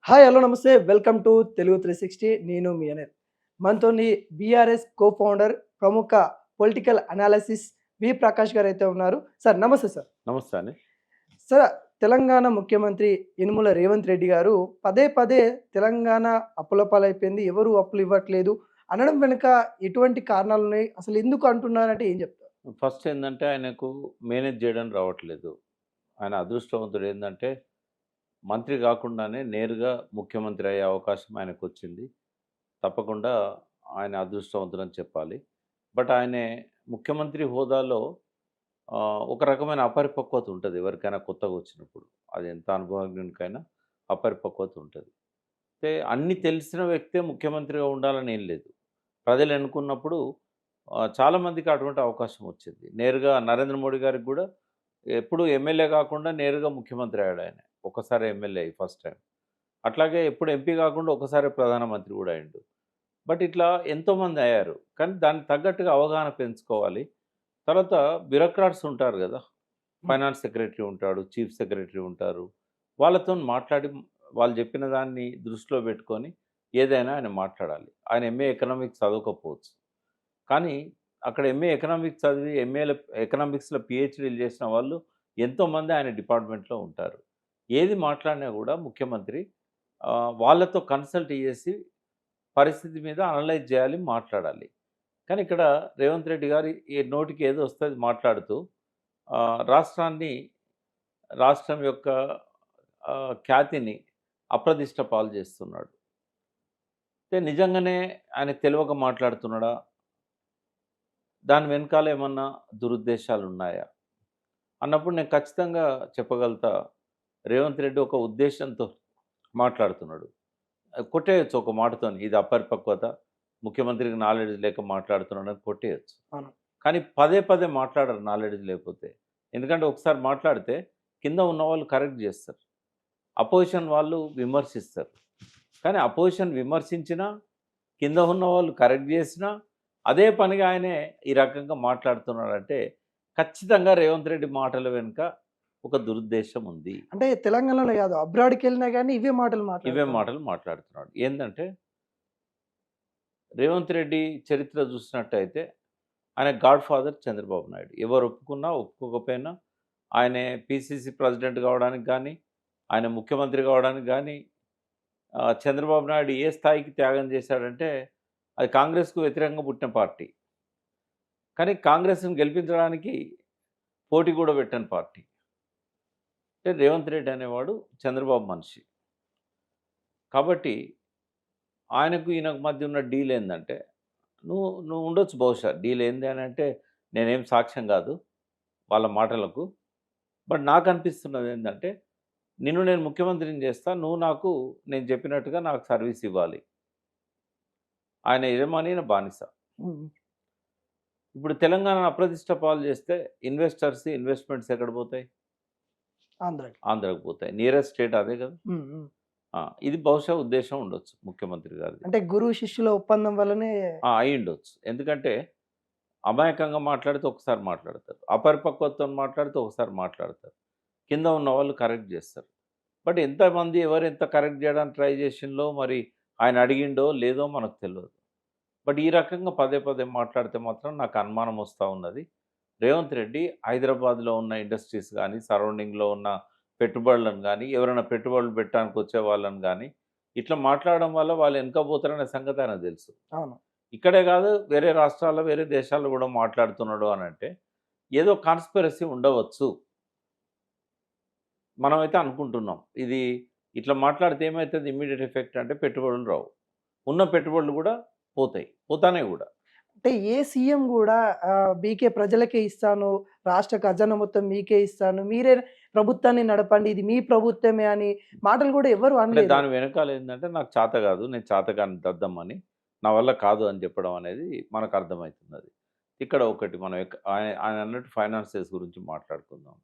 Hi hello నమస్తే welcome to Telugu 360 నేను మీ అనిల్ మనతోని బీఆర్ఎస్ కో ఫౌండర్ ప్రముఖ పొలిటికల్ అనాలిసిస్ వి ప్రకాష్ గారు అయితే ఉన్నారు. సార్ నమస్తే సార్. నమస్తే అండి. సార్, తెలంగాణ ముఖ్యమంత్రి యనుమల రేవంత్ రెడ్డి గారు పదే పదే తెలంగాణ అప్పుల పాలైపోయింది, ఎవరు అప్పులు ఇవ్వట్లేదు అనడం వెనుక ఎటువంటి కారణాలు ఉన్నాయి, అసలు ఎందుకు అంటున్నారంటే ఏం చెప్తారు? ఫస్ట్ ఏందంటే ఆయనకు మేనేజ్ చేయడం రావట్లేదు. ఆయన అదృష్టవంతుడు ఏందంటే మంత్రి కాకుండానే నేరుగా ముఖ్యమంత్రి అయ్యే అవకాశం ఆయనకొచ్చింది. తప్పకుండా ఆయన అదృష్టవంతుడని చెప్పాలి. బట్ ఆయనే ముఖ్యమంత్రి హోదాలో ఒక రకమైన అపరిపక్వత ఉంటది ఎవరికైనా కొత్తగా వచ్చినప్పుడు. అది ఎంత అనుభవజ్ఞునికైనా అపరిపక్వత ఉంటది. అయితే అన్నీ తెలిసిన వ్యక్తే ముఖ్యమంత్రిగా ఉండాలని ఏం లేదు. ప్రజలు ఎన్నుకున్నప్పుడు చాలామందికి అటువంటి అవకాశం వచ్చింది. నేరుగా నరేంద్ర మోడీ గారికి గూడా ఎప్పుడు ఎమ్మెల్యే కాకుండా నేరుగా ముఖ్యమంత్రి అయ్యాడు ఆయన. ఒక్కసారే ఎమ్మెల్యే అయ్యి ఫస్ట్ టైం. అట్లాగే ఎప్పుడు ఎంపీ కాకుండా ఒకసారి ప్రధానమంత్రి కూడా అయ్యిండు. బట్ ఇట్లా ఎంతోమంది అయ్యారు. కానీ దానికి తగ్గట్టుగా అవగాహన పెంచుకోవాలి. తర్వాత బ్యూరోక్రాట్స్ ఉంటారు గదా! ఫైనాన్స్ సెక్రటరీ ఉంటాడు, చీఫ్ సెక్రటరీ ఉంటారు. వాళ్ళతోని మాట్లాడి వాళ్ళు చెప్పిన దాన్ని దృష్టిలో పెట్టుకొని ఏదైనా ఆయన మాట్లాడాలి. ఆయన ఎంఏ ఎకనామిక్స్ చదవకపోవచ్చు. కానీ అక్కడ ఎంఏ ఎకనామిక్స్ చదివి ఎకనామిక్స్‌లో పీహెచ్‌డీలు చేసిన వాళ్ళు ఎంతోమంది ఆయన డిపార్ట్మెంట్‌లో ఉంటారు. ఏది మాట్లాడినా కూడా ముఖ్యమంత్రి వాళ్ళతో కన్సల్ట్ చేసి పరిస్థితి మీద అనలైజ్ చేయాలి, మాట్లాడాలి. కానీ ఇక్కడ రేవంత్ రెడ్డి గారు నోటికి ఏదో వస్తే అది మాట్లాడుతూ రాష్ట్రం యొక్క ఖ్యాతిని అప్రదిష్ట పాలు చేస్తున్నాడు. అంటే నిజంగానే ఆయన తెలియక మాట్లాడుతున్నాడా? దాని వెనకాల ఏమన్నా దురుద్దేశాలు ఉన్నాయా అన్నప్పుడు నేను ఖచ్చితంగా చెప్పగలుగుతా. రేవంత్ రెడ్డి ఒక ఉద్దేశంతో మాట్లాడుతున్నాడు. కొట్టేయచ్చు ఒక మాటతోని, ఇది అపరిపక్వత, ముఖ్యమంత్రికి నాలెడ్జ్ లేక మాట్లాడుతున్నాడని కొట్టేయచ్చు. కానీ పదే పదే మాట్లాడరు నాలెడ్జ్ లేకపోతే. ఎందుకంటే ఒకసారి మాట్లాడితే కింద ఉన్న వాళ్ళు కరెక్ట్ చేస్తారు, అపోజిషన్ వాళ్ళు విమర్శిస్తారు. కానీ అపోజిషన్ విమర్శించినా కింద ఉన్న వాళ్ళు కరెక్ట్ చేసినా అదే పనిగా ఆయనే ఈ రకంగా మాట్లాడుతున్నాడంటే ఖచ్చితంగా రేవంత్ రెడ్డి మాటల వెనుక ఒక దురుద్దేశం ఉంది. అంటే తెలంగాణలో కాదు, అబ్రాడ్కి వెళ్ళినా కానీ ఇవే మాటలు మాట్లాడుతున్నాడు. ఏంటంటే రేవంత్ రెడ్డి చరిత్ర చూసినట్టయితే ఆయన గాడ్ ఫాదర్ చంద్రబాబు నాయుడు. ఎవరు ఒప్పుకున్నా ఒప్పుకోకపోయినా ఆయన పిసిసి ప్రెసిడెంట్ కావడానికి కానీ, ఆయన ముఖ్యమంత్రి కావడానికి కానీ చంద్రబాబు నాయుడు ఏ స్థాయికి త్యాగం చేశాడంటే అది కాంగ్రెస్కు వ్యతిరేకంగా పుట్టిన పార్టీ. కానీ కాంగ్రెస్ని గెలిపించడానికి పోటీ కూడా పెట్టని పార్టీ. అంటే రేవంత్ రెడ్డి అనేవాడు చంద్రబాబు మనిషి. కాబట్టి ఆయనకు ఈయనకు మధ్య ఉన్న డీల్ ఏంటంటే, నువ్వు ఉండొచ్చు బహుశా డీల్ ఏంది అని అంటే, నేనేం సాక్ష్యం కాదు వాళ్ళ మాటలకు. బట్ నాకు అనిపిస్తున్నది ఏంటంటే, నిన్ను నేను ముఖ్యమంత్రిని చేస్తా, నువ్వు నాకు నేను చెప్పినట్టుగా నాకు సర్వీస్ ఇవ్వాలి. ఆయన యజమాని బానిస. ఇప్పుడు తెలంగాణ అప్రతిష్ట పాలు చేస్తే ఇన్వెస్ట్మెంట్స్ ఎక్కడ పోతాయి? ఆంధ్రాకి పోతాయి. నియరెస్ట్ స్టేట్ అదే కదా. ఇది బహుశా ఉద్దేశం ఉండొచ్చు ముఖ్యమంత్రి గారిది. అంటే గురువు శిష్యుల ఒప్పందం వల్లనే అయి ఉండొచ్చు. ఎందుకంటే అమాయకంగా మాట్లాడితే ఒకసారి మాట్లాడతారు, అపరిపక్వతతో మాట్లాడితే ఒకసారి మాట్లాడతారు, కింద ఉన్న వాళ్ళు కరెక్ట్ చేస్తారు. బట్ ఎంతమంది ఎవరు ఎంత కరెక్ట్ చేయడానికి ట్రై చేసిందో మరి ఆయన అడిగిండో లేదో మనకు తెలియదు. బట్ ఈ రకంగా పదే పదే మాట్లాడితే మాత్రం నాకు అనుమానం వస్తూ ఉన్నది. రేవంత్ రెడ్డి హైదరాబాద్లో ఉన్న ఇండస్ట్రీస్ కానీ, సరౌండింగ్లో ఉన్న పెట్టుబడులను కానీ, ఎవరైనా పెట్టుబడులు పెట్టడానికి వచ్చే వాళ్ళని కానీ ఇట్లా మాట్లాడడం వల్ల వాళ్ళు వెనకపోతారనే సంగతి ఆయనకు తెలుసు. అవును. ఇక్కడే కాదు, వేరే రాష్ట్రాల్లో వేరే దేశాల్లో కూడా మాట్లాడుతున్నాడు అని అంటే ఏదో కాన్స్పిరసీ ఉండవచ్చు. మనమైతే అనుకుంటున్నాం. ఇది ఇట్లా మాట్లాడితే ఏమవుతుంది ఇమ్మీడియట్ ఎఫెక్ట్ అంటే పెట్టుబడులు రావు, ఉన్న పెట్టుబడులు కూడా పోతానే కూడా. అంటే ఏ సీఎం కూడా మీకే ప్రజలకే ఇస్తాను, రాష్ట్ర ఖజానా మొత్తం మీకే ఇస్తాను, మీరే ప్రభుత్వాన్ని నడపండి, ఇది మీ ప్రభుత్వమే అని మాటలు కూడా ఎవరు అంటే దాని వెనకాల ఏంటంటే నాకు చేత కాదు, నేను చేతకాని దద్దమ్మని, నా వల్ల కాదు అని చెప్పడం అనేది మనకు అర్థమవుతున్నది. ఇక్కడ ఒకటి మనం ఆయన అన్నట్టు ఫైనాన్సెస్ గురించి మాట్లాడుకుందాం.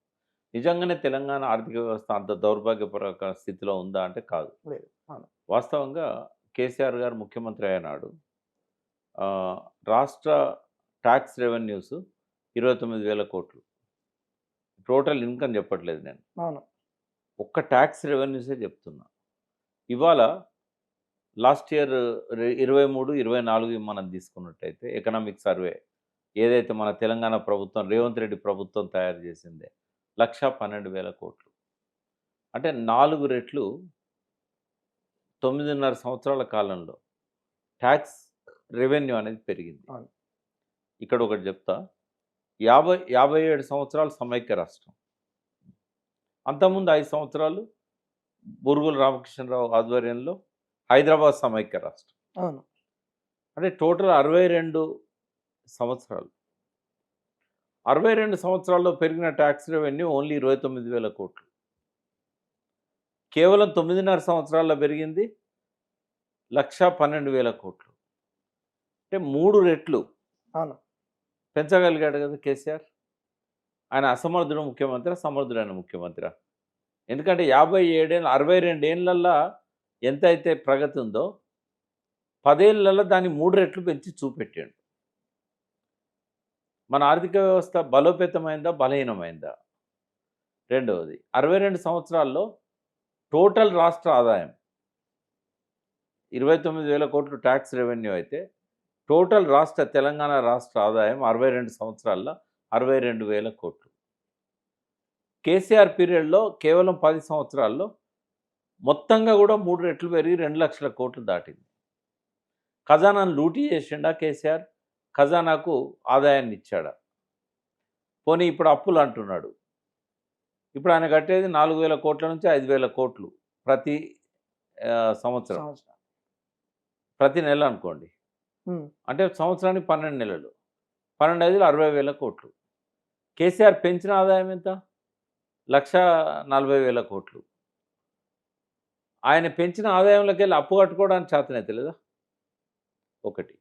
నిజంగానే తెలంగాణ ఆర్థిక వ్యవస్థ అంత దౌర్భాగ్యపర స్థితిలో ఉందా అంటే కాదు. వాస్తవంగా కేసీఆర్ గారు ముఖ్యమంత్రి అయినాడు, రాష్ట్ర ట్యాక్స్ రెవెన్యూస్ 29,000 కోట్లు. టోటల్ ఇన్కమ్ చెప్పట్లేదు నేను, ఒక్క ట్యాక్స్ రెవెన్యూసే చెప్తున్నా. ఇవాళ లాస్ట్ ఇయర్ 23, 24 మనం తీసుకున్నట్టయితే ఎకనామిక్ సర్వే ఏదైతే మన తెలంగాణ ప్రభుత్వం రేవంత్ రెడ్డి ప్రభుత్వం తయారు చేసిందే 1,12,000 కోట్లు. అంటే 4 రెట్లు 9.5 సంవత్సరాల కాలంలో ట్యాక్స్ రెవెన్యూ అనేది పెరిగింది. అవును. ఇక్కడ ఒకటి చెప్తా, 57 సంవత్సరాలు సమైక్య రాష్ట్రం. అంతకుముందు 5 సంవత్సరాలు బురుగుల రామకృష్ణరావు ఆధ్వర్యంలో హైదరాబాద్ సమైక్య రాష్ట్రం. అవును. అంటే టోటల్ 62 సంవత్సరాలు. 62 సంవత్సరాల్లో పెరిగిన ట్యాక్స్ రెవెన్యూ ఓన్లీ 29,000 కోట్లు. కేవలం 9.5 సంవత్సరాల్లో పెరిగింది 1,12,000 కోట్లు. అంటే 3 రెట్లు అవును. పెంచగలిగాడు కదా కేసీఆర్. ఆయన అసమర్థుడు ముఖ్యమంత్రి, సమర్థుడైన ముఖ్యమంత్రి. ఎందుకంటే 62 ఏళ్ళల్లో ఎంత అయితే ప్రగతి ఉందో 10 ఏళ్ళల్లో దాన్ని 3 రెట్లు పెంచి చూపెట్టాడు. మన ఆర్థిక వ్యవస్థ బలోపేతమైందా, బలహీనమైందా? రెండవది, 62 సంవత్సరాల్లో టోటల్ రాష్ట్ర ఆదాయం 29,000 కోట్లు ట్యాక్స్ రెవెన్యూ అయితే టోటల్ తెలంగాణ రాష్ట్ర ఆదాయం 62 సంవత్సరాల్లో 62,000 కోట్లు. కేసీఆర్ పీరియడ్లో కేవలం 10 సంవత్సరాల్లో మొత్తంగా కూడా 3 రెట్లు పెరిగి 2 లక్షల కోట్లు దాటింది. ఖజానాను లూటీ చేసిండా కేసీఆర్? ఖజానాకు ఆదాయాన్ని ఇచ్చాడా? పోనీ ఇప్పుడు అప్పులు అంటున్నాడు. ఇప్పుడు ఆయన కట్టేది 4,000 కోట్ల నుంచి 5,000 కోట్లు ప్రతి సంవత్సరం, ప్రతి నెల అనుకోండి. అంటే సంవత్సరానికి 12 నెలలు, 12 60,000 కోట్లు. కేసీఆర్ పెంచిన ఆదాయం ఎంత? 1,40,000 కోట్లు. ఆయన పెంచిన ఆదాయంలోకి వెళ్ళి అప్పు కట్టుకోవడానికి చేతనైతే లేదా? ఒకటి.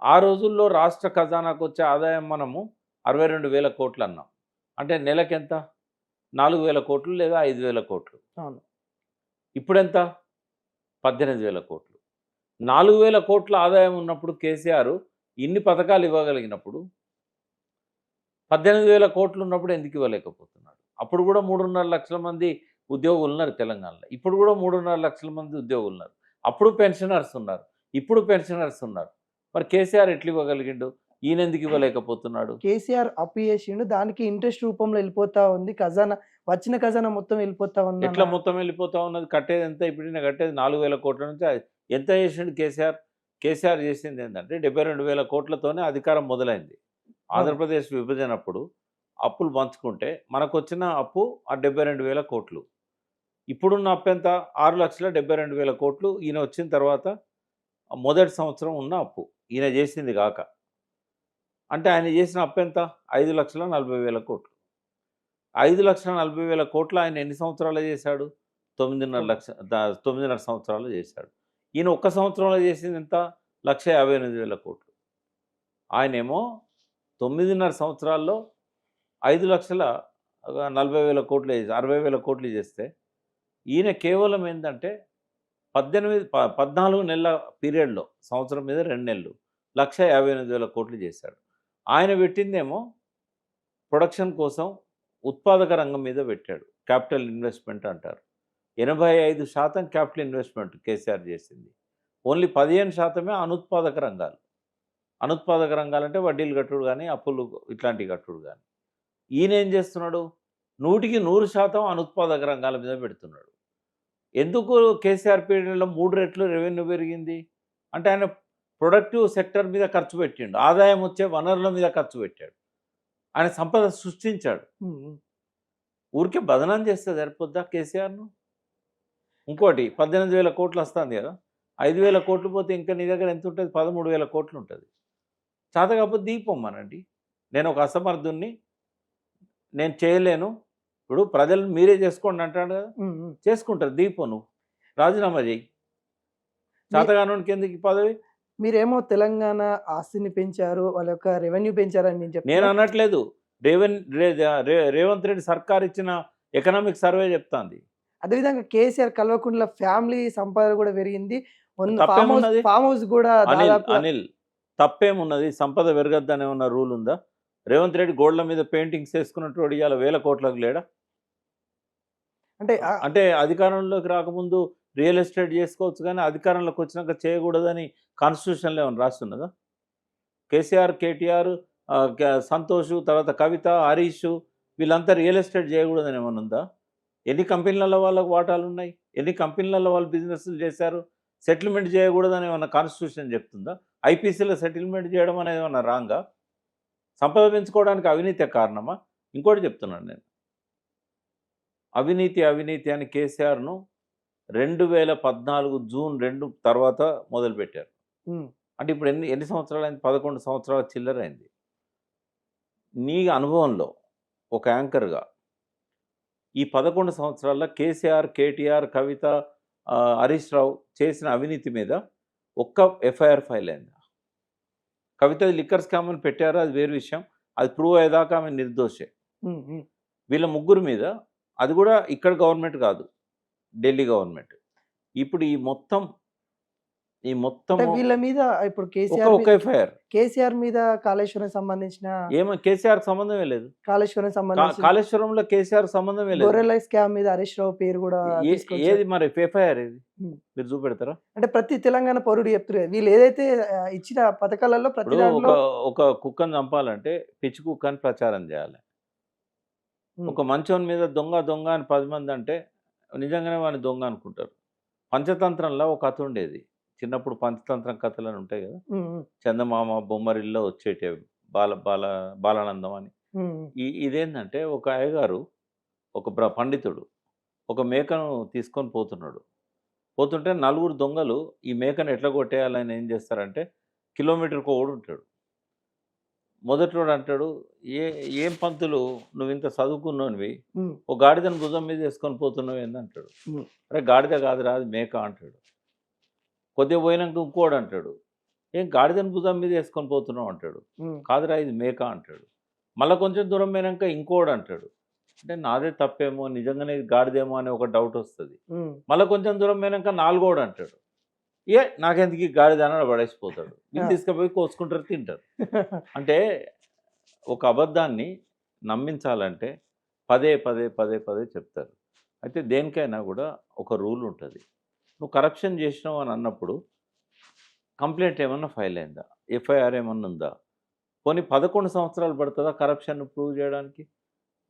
ఆ రోజుల్లో రాష్ట్ర ఖజానాకు వచ్చే ఆదాయం మనము 62,000 కోట్లు అన్నాం. అంటే నెలకెంత? 4,000 కోట్లు లేదా 5,000 కోట్లు. అవును. ఇప్పుడెంత? 18,000 కోట్లు. 4,000 కోట్ల ఆదాయం ఉన్నప్పుడు కేసీఆర్ ఇన్ని పథకాలు ఇవ్వగలిగినప్పుడు 18,000 కోట్లు ఉన్నప్పుడు ఎందుకు ఇవ్వలేకపోతున్నాడు? అప్పుడు కూడా 3.5 లక్షల మంది ఉద్యోగులు ఉన్నారు తెలంగాణలో. ఇప్పుడు కూడా 3.5 లక్షల మంది ఉద్యోగులు ఉన్నారు. అప్పుడు పెన్షనర్స్ ఉన్నారు, ఇప్పుడు పెన్షనర్స్ ఉన్నారు. మరి కేసీఆర్ ఎట్లు ఇవ్వగలిగిండు? ఈయన ఎందుకు ఇవ్వలేకపోతున్నాడు? కేసీఆర్ అప్పు చేసిండు, దానికి ఇంట్రెస్ట్ రూపంలో వెళ్ళిపోతా ఉంది. ఖజానా వచ్చిన ఖజానా మొత్తం వెళ్ళిపోతా ఉంది. ఎట్లా మొత్తం వెళ్ళిపోతా ఉన్నది? కట్టేది ఎంత? ఇప్పుడు ఈయన కట్టేది 4,000 కోట్ల నుంచి ఎంత చేసిండు కేసీఆర్? కేసీఆర్ చేసింది ఏంటంటే 72,000 కోట్లతోనే అధికారం మొదలైంది. ఆంధ్రప్రదేశ్ విభజన అప్పుడు అప్పులు పంచుకుంటే మనకు వచ్చిన అప్పు ఆ 72,000 కోట్లు. ఇప్పుడున్న అప్పు ఎంత? 6,72,000 కోట్లు. ఈయన వచ్చిన తర్వాత మొదటి సంవత్సరం ఉన్న అప్పు ఈయన చేసింది కాక. అంటే ఆయన చేసిన అప్పు ఎంత? 5,40,000 కోట్లు. 5,40,000 కోట్లు ఆయన ఎన్ని సంవత్సరాలు చేశాడు? 9.5 సంవత్సరాలు చేశాడు. ఈయన ఒక్క సంవత్సరంలో చేసింది ఎంత? 1,58,000 కోట్లు. ఆయనేమో 9.5 సంవత్సరాల్లో 5,40,000 కోట్లు 60,000 కోట్లు చేస్తే ఈయన కేవలం ఏంటంటే 14 నెలల పీరియడ్లో, సంవత్సరం మీద 2 నెలలు 1,58,000 కోట్లు చేశాడు. ఆయన పెట్టిందేమో ప్రొడక్షన్ కోసం ఉత్పాదక రంగం మీద పెట్టాడు. క్యాపిటల్ ఇన్వెస్ట్మెంట్ అంటారు. 85% క్యాపిటల్ ఇన్వెస్ట్మెంట్ కేసీఆర్ చేసింది. ఓన్లీ 15% అనుత్పాదక రంగాలు. అనుత్పాదక రంగాలు అంటే వడ్డీలు కట్టుడు కానీ, అప్పులు ఇట్లాంటివి కట్టుడు కానీ. ఈయన ఏం చేస్తున్నాడు? 100% అనుత్పాదక రంగాల మీద పెడుతున్నాడు. ఎందుకు కేసీఆర్ పీరియడ్లో 3 రెట్లు రెవెన్యూ పెరిగింది? అంటే ఆయన ప్రొడక్టివ్ సెక్టర్ మీద ఖర్చు పెట్టిండు, ఆదాయం వచ్చే వనరుల మీద ఖర్చు పెట్టాడు, ఆయన సంపద సృష్టించాడు. ఊరికే బదనాం చేస్తే సరిపోద్దా కేసీఆర్ను? ఇంకోటి 18,000 కోట్లు వస్తుంది కదా, 5,000 కోట్లు పోతే ఇంకా నీ దగ్గర ఎంత ఉంటుంది? 13,000 కోట్లు ఉంటుంది. చేత కాకపోతే దీపమ్మనండి. నేను ఒక అసమర్థుణ్ణి, నేను చేయలేను, ఇప్పుడు ప్రజలు మీరే చేసుకోండి అంటాడు కదా, చేసుకుంటారు. దీపం నువ్వు రాజీనామా చేయి. చేతగానోనికి ఎందుకు ఈ పదవి? మీరేమో తెలంగాణ ఆస్తిని పెంచారు, వాళ్ళ యొక్క రెవెన్యూ పెంచారని నేను చెప్తాను. నేను అనట్లేదు. రేవంత్ రెడ్డి సర్కార్ ఇచ్చిన ఎకనామిక్ సర్వే చెప్తాంది. అదేవిధంగా కేసీఆర్ కల్వకుంట్ల ఫ్యామిలీ సంపద కూడా పెరిగింది. తప్పేమున్నది? ఫామ్ హౌస్ కూడా అనిల్ తప్పేమున్నది? సంపద పెరగద్దని ఏమన్నా రూల్ ఉందా? రేవంత్ రెడ్డి గోడ్ల మీద పెయింటింగ్స్ వేసుకున్నట్టు ఇవాళ 1,000 కోట్లకు లేడా? అంటే అధికారంలోకి రాకముందు రియల్ ఎస్టేట్ చేసుకోవచ్చు, కానీ అధికారంలోకి వచ్చినాక చేయకూడదని కాన్స్టిట్యూషన్లో ఏమైనా రాస్తున్నదా? కేసీఆర్, కేటీఆర్, సంతోష్, తర్వాత కవిత, హరీష్ వీళ్ళంతా రియల్ ఎస్టేట్ చేయకూడదని ఏమైనా ఉందా? ఎన్ని కంపెనీలలో వాళ్ళకు వాటాలు ఉన్నాయి? ఎన్ని కంపెనీలలో వాళ్ళు బిజినెస్లు చేశారు? సెటిల్మెంట్ చేయకూడదని ఏమన్నా కాన్స్టిట్యూషన్ చెప్తుందా? ఐపీసీలో సెటిల్మెంట్ చేయడం అనేది ఏమన్నా రాంగా? సంపద పెంచుకోవడానికి అవినీతి కారణమా? ఇంకోటి చెప్తున్నాను నేను, అవినీతి అవినీతి అని కేసీఆర్ను 2014 జూన్ 2 తర్వాత మొదలుపెట్టారు. ఉమ్, అంటే ఇప్పుడు ఎన్ని ఎన్ని సంవత్సరాలు అయింది? 11 సంవత్సరాల చిల్లర అయింది. నీ అనుభవంలో ఒక యాంకర్గా ఈ 11 సంవత్సరాల్లో కేసీఆర్, కేటీఆర్, కవిత, హరీష్ రావు చేసిన అవినీతి మీద ఒక్క ఎఫ్ఐఆర్ ఫైల్ అయిందా? కవిత లిక్కర్ స్కామ్ అని పెట్టారు, అది వేరు విషయం. అది ప్రూవ్ అయ్యేదాకా ఆమె నిర్దోషే. ఉమ్, ఉమ్. వీళ్ళ ముగ్గురు మీద, అది కూడా ఇక్కడ గవర్నమెంట్ కాదు, ఢిల్లీ గవర్నమెంట్. ఇప్పుడు ఈ మొత్తం అంటే వీళ్ళ మీద ఇప్పుడు ఒక ఎఫ్ఐఆర్ కేసీఆర్ మీద కాళేశ్వరం సంబంధించిన ఏమో కేసీఆర్ సంబంధమే లేదు. కాళేశ్వరం సంబంధించిన కాళేశ్వరంలో కేసీఆర్ సంబంధమే లేదు. గొర్రెల స్కామ్ మీద హరీష్ రావు పేరు కూడా తీసుకొచ్చారు. ఏది మరి ఎఫ్ఐఆర్ ఏది ఉమ్. మీరు చూపెడతారా? అంటే ప్రతి తెలంగాణ పౌరుడు చెప్తున్నారు వీళ్ళు ఏదైతే ఇచ్చిన పథకాలలో ప్రతి ఇప్పుడు దాంట్లో ఒక కుక్కను చంపాలంటే పిచ్చి కుక్క అని ప్రచారం చేయాలి. ఉమ్, ఒక మంచోని మీద దొంగ దొంగ అని 10 మంది అంటే నిజంగానే వాడిని దొంగ అనుకుంటారు. పంచతంత్రంలో ఒక కథ ఉండేది చిన్నప్పుడు, పంచతంత్రం కథలు అని ఉంటాయి కదా, ఉమ్, ఉమ్, చందమామ బొమ్మరిల్లో వచ్చేటివి, బాల బాల బాలానందం అని. ఉమ్, ఉమ్. ఇదేంటంటే ఒక అయ్యగారు, ఒక పండితుడు ఒక మేకను తీసుకొని పోతున్నాడు. పోతుంటే 4 దొంగలు ఈ మేకను ఎట్లా కొట్టేయాలని ఏం చేస్తారంటే, కిలోమీటర్కి ఒకడు ఉంటాడు. మొదటివాడు అంటాడు, ఏం పంతులు నువ్వు ఇంత చదువుకున్నోనివి, ఉమ్, ఓ గాడిదను భుజం మీద వేసుకొని పోతున్నావు ఏందంటాడు. ఉమ్. అరే గాడిద కాదురా అది మేక అంటాడు. కొద్దిగా పోయినాక ఇంకోడు అంటాడు, ఏం గాడిదను భుజం మీద వేసుకొని పోతున్నావు అంటాడు. ఉమ్, కాదురా ఇది మేక అంటాడు. మళ్ళీ కొంచెం దూరం పోయినాక ఇంకోడు అంటాడు. అంటే నాదే తప్పేమో, నిజంగానే ఇది గాడిదేమో అని ఒక డౌట్ వస్తుంది. ఉమ్. మళ్ళీ కొంచెం దూరం పోయినాక 4ఓడు అంటాడు, నాకెందుకు ఈ గాడిద అని పడేసిపోతాడు. వీళ్ళు తీసుకుపోయి కోసుకుంటారు, తింటారు. అంటే ఒక అబద్ధాన్ని నమ్మించాలంటే పదే పదే పదే పదే చెప్తారు. అయితే దేనికైనా కూడా ఒక రూల్ ఉంటుంది. నువ్వు కరప్షన్ చేసినావు అని అన్నప్పుడు కంప్లైంట్ ఏమన్నా ఫైల్ అయిందా? ఎఫ్ఐఆర్ ఏమన్నా ఉందా? పోనీ 11 సంవత్సరాలు పడుతుందా కరప్షన్ ప్రూవ్ చేయడానికి?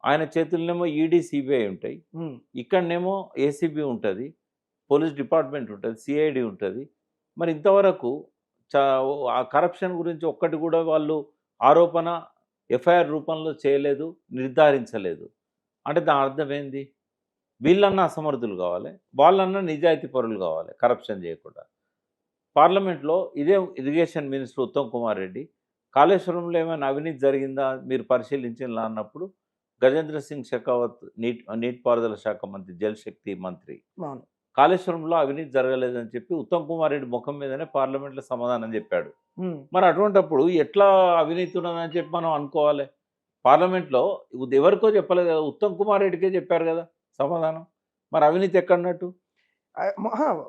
ఆయన చేతుల్నేమో ఈడీ, సిబిఐ ఉంటాయి, ఉమ్, ఇక్కడనేమో ఏసీబీ ఉంటుంది, పోలీస్ డిపార్ట్మెంట్ ఉంటుంది, సిఐడి ఉంటుంది. మరి ఇంతవరకు ఆ కరప్షన్ గురించి ఒక్కటి కూడా వాళ్ళు ఆరోపణ ఎఫ్ఐఆర్ రూపంలో చేయలేదు, నిర్ధారించలేదు. అంటే దాని అర్థం ఏంది? వీళ్ళన్నా అసమర్థులు కావాలి, వాళ్ళన్నా నిజాయితీ పరులు కావాలి కరప్షన్ చేయకుండా. పార్లమెంట్లో ఇదే ఇరిగేషన్ మినిస్టర్ ఉత్తమ్ కుమార్ రెడ్డి కాళేశ్వరంలో ఏమైనా అవినీతి జరిగిందా మీరు పరిశీలించాలా అన్నప్పుడు, గజేంద్ర సింగ్ షెకావత్ నీటిపారుదల శాఖ మంత్రి, జలశక్తి మంత్రి, అవును. కాళేశ్వరంలో అవినీతి జరగలేదని చెప్పి ఉత్తమ్ కుమార్ రెడ్డి ముఖం మీదనే పార్లమెంట్లో సమాధానం చెప్పాడు. ఉమ్, మరి అటువంటప్పుడు ఎట్లా అవినీతి ఉన్నదని చెప్పి మనం అనుకోవాలి? పార్లమెంట్లో ఎవరికో చెప్పలేదు కదా, ఉత్తమ్ కుమార్ రెడ్డికే చెప్పారు కదా సమాధానం. మరి అవినీతి ఎక్కడన్నట్టు?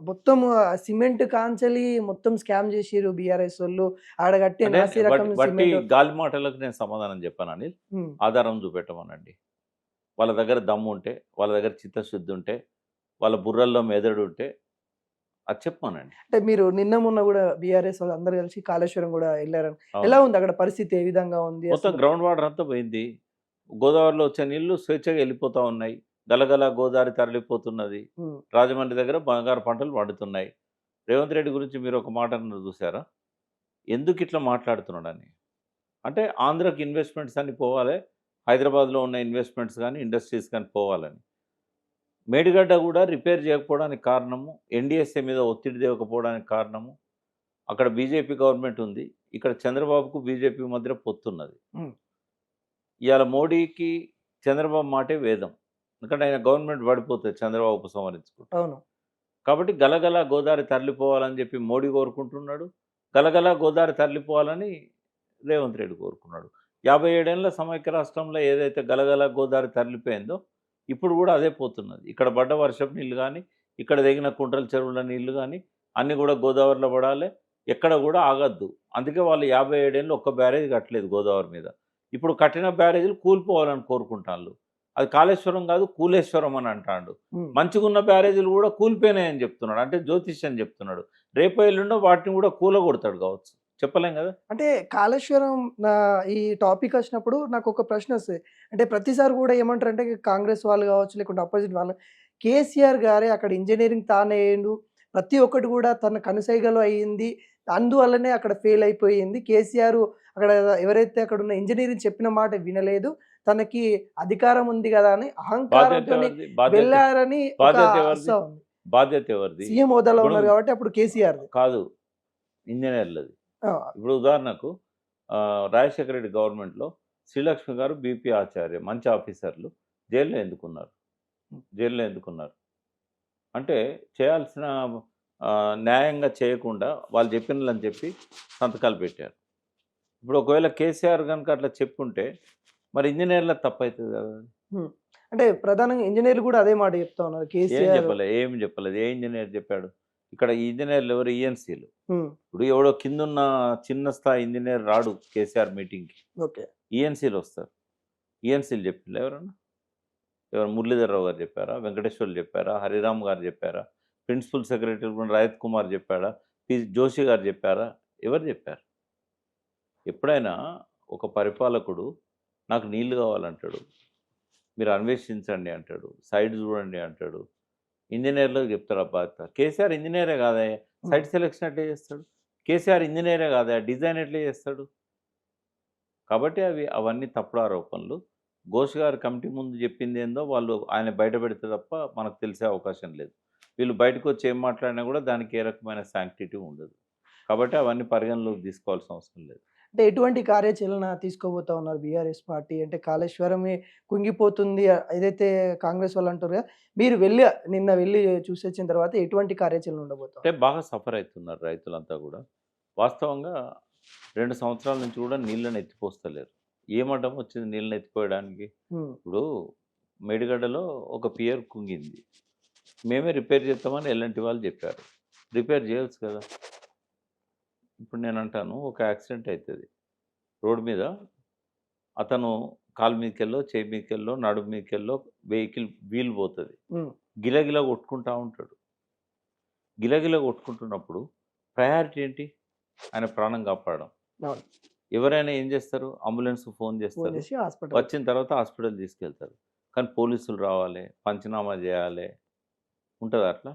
మొత్తం సిమెంట్ కాంచలి మొత్తం స్కామ్ చేసిరు బీఆర్ఎస్ వాళ్ళు ఆడగట్టి అంటే నాసి రకం బట్టి సిమెంట్. గాలి మాటలకు నేను సమాధానం చెప్పాను అనిల్. ఉమ్, ఆధారం చూపెట్టమనండి. వాళ్ళ దగ్గర దమ్ము ఉంటే, వాళ్ళ దగ్గర చిత్తశుద్ధి ఉంటే, వాళ్ళ బుర్రల్లో మెదడు ఉంటే అది చెప్పమనండి. అంటే మీరు నిన్న మొన్న కూడా బీఆర్ఎస్ వాళ్ళు అందరు కలిసి కాళేశ్వరం కూడా వెళ్ళారని, అవును. ఎలా ఉంది అక్కడ పరిస్థితి, ఏ విధంగా ఉంది మొత్తం అసలు? గ్రౌండ్ వాటర్ అంతా పోయింది. గోదావరిలో వచ్చే నీళ్లు స్వేచ్ఛగా వెళ్ళిపోతూ ఉన్నాయి. గలగల గోదావరి తరలిపోతున్నది. ఉమ్, రాజమండ్రి దగ్గర బంగారు పంటలు పండుతున్నాయి. రేవంత్ రెడ్డి గురించి మీరు ఒక మాట అన్నారు చూసారా, ఎందుకు ఇట్లా మాట్లాడుతున్నాడని. అంటే ఆంధ్రాకి ఇన్వెస్ట్మెంట్స్ అన్ని పోవాలి, హైదరాబాద్లో ఉన్న ఇన్వెస్ట్మెంట్స్ కానీ ఇండస్ట్రీస్ కానీ పోవాలని. మేడిగడ్డ కూడా రిపేర్ చేయకపోవడానికి కారణము, ఎన్డీఎస్ఏ మీద ఒత్తిడి తేవకపోవడానికి కారణము, అక్కడ బీజేపీ గవర్నమెంట్ ఉంది, ఇక్కడ చంద్రబాబుకు బీజేపీ మధ్య పొత్తున్నది. ఉమ్, ఇవాళ మోడీకి చంద్రబాబు మాటే వేదం, ఎందుకంటే ఆయన గవర్నమెంట్ పడిపోతుంది చంద్రబాబు ఉపసంహరించుకుంటారు. అవును. కాబట్టి గలగల గోదావరి తరలిపోవాలని చెప్పి మోడీ కోరుకుంటున్నాడు, గలగల గోదావరి తరలిపోవాలని రేవంత్ రెడ్డి కోరుకున్నాడు. 57 ఏళ్ల సమైక్య రాష్ట్రంలో ఏదైతే గలగల గోదావరి తరలిపోయిందో ఇప్పుడు కూడా అదే పోతున్నది. ఇక్కడ పడ్డ వర్షపు నీళ్ళు కానీ, ఇక్కడ తెగిన కుంటల చెరువుల నీళ్లు కానీ అన్నీ కూడా గోదావరిలో పడాలి, ఎక్కడ కూడా ఆగద్దు. అందుకే వాళ్ళు 57 ఏళ్ళు ఒక్క బ్యారేజ్ కట్టలేదు గోదావరి మీద. ఇప్పుడు కట్టిన బ్యారేజీలు కూలిపోవాలని కోరుకుంటారు. అది కాళేశ్వరం కాదు కూలేశ్వరం అని అంటాడు. ఉమ్. మంచిగున్న బ్యారేజీలు కూడా కూలిపోయినాయని చెప్తున్నాడు. అంటే జ్యోతిష్యం చెప్తున్నాడు. రేపు ఎల్లుండో వాటిని కూడా కూలగొడతాడు కావచ్చు. చెప్పలేం కదా. అంటే కాళేశ్వరం నా ఈ టాపిక్ వచ్చినప్పుడు నాకు ఒక ప్రశ్న వస్తుంది. అంటే ప్రతిసారి కూడా ఏమంటారంటే కాంగ్రెస్ వాళ్ళు కావచ్చు, లేకుంటే అపోజిట్ వాళ్ళు, కేసీఆర్ గారే అక్కడ ఇంజనీరింగ్ తానే అయ్యిండు, ప్రతి ఒక్కటి కూడా తన కనుసైగలో అయ్యింది, అందువల్లనే అక్కడ ఫెయిల్ అయిపోయింది. కేసీఆర్ అక్కడ ఎవరైతే అక్కడ ఉన్న ఇంజనీరింగ్ చెప్పిన మాట వినలేదు, తనకి అధికారం ఉంది కదా అని బాధ్యత అహంకారంతో ఎవరిది? బాధ్యత వెళ్ళారని ఒక బాధ్యత ఎవరిది? అస్సా ఉంది. బాధ్యత ఎవరిది? సీఎం హోదాలో ఇప్పుడు ఉన్నారు కాబట్టి అప్పుడు కేసీఆర్ కాదు, ఇంజనీర్లది. ఇప్పుడు ఉదాహరణకు రాజశేఖర రెడ్డి గవర్నమెంట్లో శ్రీలక్ష్మి గారు బీపీ ఆచార్య మంచి ఆఫీసర్లు జైల్లో ఎందుకున్నారు? జైల్లో ఎందుకున్నారు అంటే చేయాల్సిన న్యాయంగా చేయకుండా వాళ్ళు చెప్పినని చెప్పి సంతకాలు పెట్టారు. ఇప్పుడు ఒకవేళ కేసీఆర్ కనుక అట్లా చెప్పుంటే మరి ఇంజనీర్ల తప్పు అవుతుంది కదా. అంటే ప్రధానంగా ఇంజనీర్లు కూడా అదే మాట చెప్తా ఉన్నారు. ఏం కేసీఆర్ చెప్పలేదు, ఏం చెప్పలేదు. ఏ ఇంజనీర్ చెప్పాడు? ఇక్కడ ఈ ఇంజనీర్లు ఎవరు? ఈఎన్సీలు. ఉమ్, ఇప్పుడు ఎవడో కిందున్న చిన్న స్థాయి ఇంజనీర్ రాడు కేసీఆర్ మీటింగ్కి. ఓకే. ఈఎన్సీలు వస్తారు. ఈఎన్సీలు చెప్పిల్లా ఎవరన్నా? ఎవరు? మురళీధరరావు గారు చెప్పారా? వెంకటేశ్వర్లు చెప్పారా? హరిరామ్ గారు చెప్పారా? ప్రిన్సిపల్ సెక్రటరీ రాయత్ కుమార్ చెప్పాడా? పి జోషి గారు చెప్పారా? ఎవరు చెప్పారు? ఎప్పుడైనా ఒక పరిపాలకుడు నాకు నీళ్లు కావాలంటాడు, మీరు అన్వేషించండి అంటాడు, సైడ్ చూడండి అంటాడు. ఇంజనీర్లకు చెప్తారు ఆ బాధ్యత. కేసీఆర్ ఇంజనీరే కాదా? సైట్ సెలెక్షన్ ఎట్లా చేస్తాడు? కేసీఆర్ ఇంజనీరే కాదా? డిజైన్ ఎట్లా చేస్తాడు? కాబట్టి అవన్నీ తప్పుడు ఆరోపణలు. ఘోష్ గారు కమిటీ ముందు చెప్పింది ఏందో వాళ్ళు ఆయన బయట పెడితే తప్ప మనకు తెలిసే అవకాశం లేదు. వీళ్ళు బయటకు వచ్చి ఏం మాట్లాడినా కూడా దానికి ఏ రకమైన శాంక్టిటీ ఉండదు. కాబట్టి అవన్నీ పరిగణలోకి తీసుకోవాల్సిన అవసరం లేదు. అంటే ఎటువంటి కార్యాచరణ తీసుకోబోతా ఉన్నారు బీఆర్ఎస్ పార్టీ? అంటే కాళేశ్వరమే కుంగిపోతుంది ఏదైతే కాంగ్రెస్ వాళ్ళు అంటారు కదా, మీరు నిన్న వెళ్ళి చూసి వచ్చిన తర్వాత ఎటువంటి కార్యాచరణ ఉండబోతా అంటే బాగా సఫర్ అవుతున్నారు రైతులంతా కూడా. వాస్తవంగా 2 సంవత్సరాల నుంచి కూడా నీళ్ళని ఎత్తిపోస్తలేరు. ఏమడ్డం వచ్చింది నీళ్ళని ఎత్తిపోయడానికి? ఇప్పుడు మేడిగడ్డలో ఒక పియర్ కుంగింది, మేమే రిపేర్ చేస్తామని ఎల్లంటి వాళ్ళు చెప్పారు. రిపేర్ చేయొచ్చు కదా. ఇప్పుడు నేను అంటాను, ఒక యాక్సిడెంట్ అవుతుంది రోడ్డు మీద, అతను కాలు మీదకెళ్ళో చేయి మీదకెళ్ళో నడుము మీదకెళ్ళో వెహికల్ వీల్ పోతుంది, గిలగిల కొట్టుకుంటా ఉంటాడు. గిలగిల కొట్టుకుంటున్నప్పుడు ప్రయారిటీ ఏంటి? ఆయన ప్రాణం కాపాడడం. ఎవరైనా ఏం చేస్తారు? అంబులెన్స్ ఫోన్ చేస్తారు, వచ్చిన తర్వాత హాస్పిటల్ తీసుకెళ్తారు. కానీ పోలీసులు రావాలి, పంచనామా చేయాలి, ఉంటుంది అట్లా.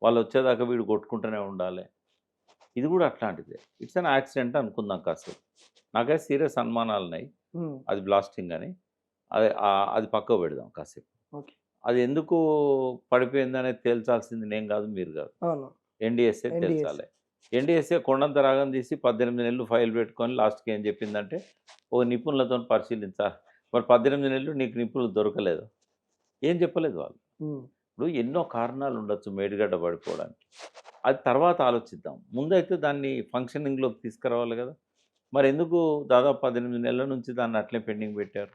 వాళ్ళు వచ్చేదాకా వీడు కొట్టుకుంటూనే ఉండాలి. ఇది కూడా అట్లాంటిదే. ఇట్స్ అన్ యాక్సిడెంట్ అనుకుందాం కాసేపు. నాకైతే సీరియస్ అనుమానాలు ఉన్నాయి అది బ్లాస్టింగ్ అని. అది పక్కకు పెడదాం కాసేపు. అది ఎందుకు పడిపోయింది అనేది తేల్చాల్సింది నేను కాదు, మీరు కాదు, ఎన్డీఎస్ఏ తేల్చాలి. ఎన్డీఎస్ఏ కొండంత రాగం తీసి 18 నెలలు ఫైల్ పెట్టుకొని లాస్ట్కి ఏం చెప్పిందంటే ఓ నిపుణులతో పరిశీలించాలి. మరి 18 నెలలు నీకు నిపుణులు దొరకలేదు, ఏం చెప్పలేదు వాళ్ళు. ఇప్పుడు ఎన్నో కారణాలు ఉండొచ్చు మేడిగడ్డ పడిపోవడానికి, అది తర్వాత ఆలోచిద్దాం. ముందైతే దాన్ని ఫంక్షనింగ్లోకి తీసుకురావాలి కదా. మరి ఎందుకు దాదాపు 18 నెలల నుంచి దాన్ని అట్లే పెండింగ్ పెట్టారు?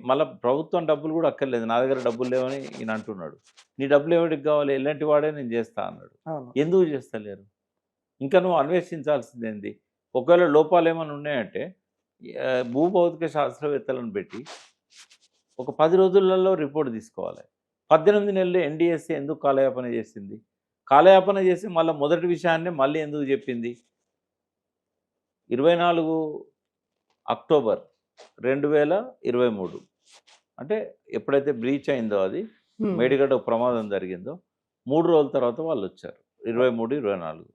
మళ్ళీ ప్రభుత్వం డబ్బులు కూడా అక్కర్లేదు, నా దగ్గర డబ్బులు లేవని ఈయన అంటున్నాడు. నీ డబ్బులు ఎవరికి కావాలి? ఎలాంటి వాడే నేను చేస్తా అన్నాడు. ఎందుకు చేస్తలేరు? ఇంకా నువ్వు అన్వేషించాల్సిందేంది? ఒకవేళ లోపాలు ఏమైనా ఉన్నాయంటే భూభౌతిక శాస్త్రవేత్తలను పెట్టి ఒక 10 రోజులలో రిపోర్ట్ తీసుకోవాలి. 18 నెలలు ఎన్డీఎస్ఏ ఎందుకు కాలయాపన చేసింది? కాలయాపన చేసి మళ్ళీ మొదటి విషయాన్ని మళ్ళీ ఎందుకు చెప్పింది? 24 అక్టోబర్ 2023 అంటే ఎప్పుడైతే బ్రీచ్ అయిందో, అది మేడిగడ్డ ప్రమాదం జరిగిందో 3 రోజుల తర్వాత వాళ్ళు వచ్చారు. 23, 24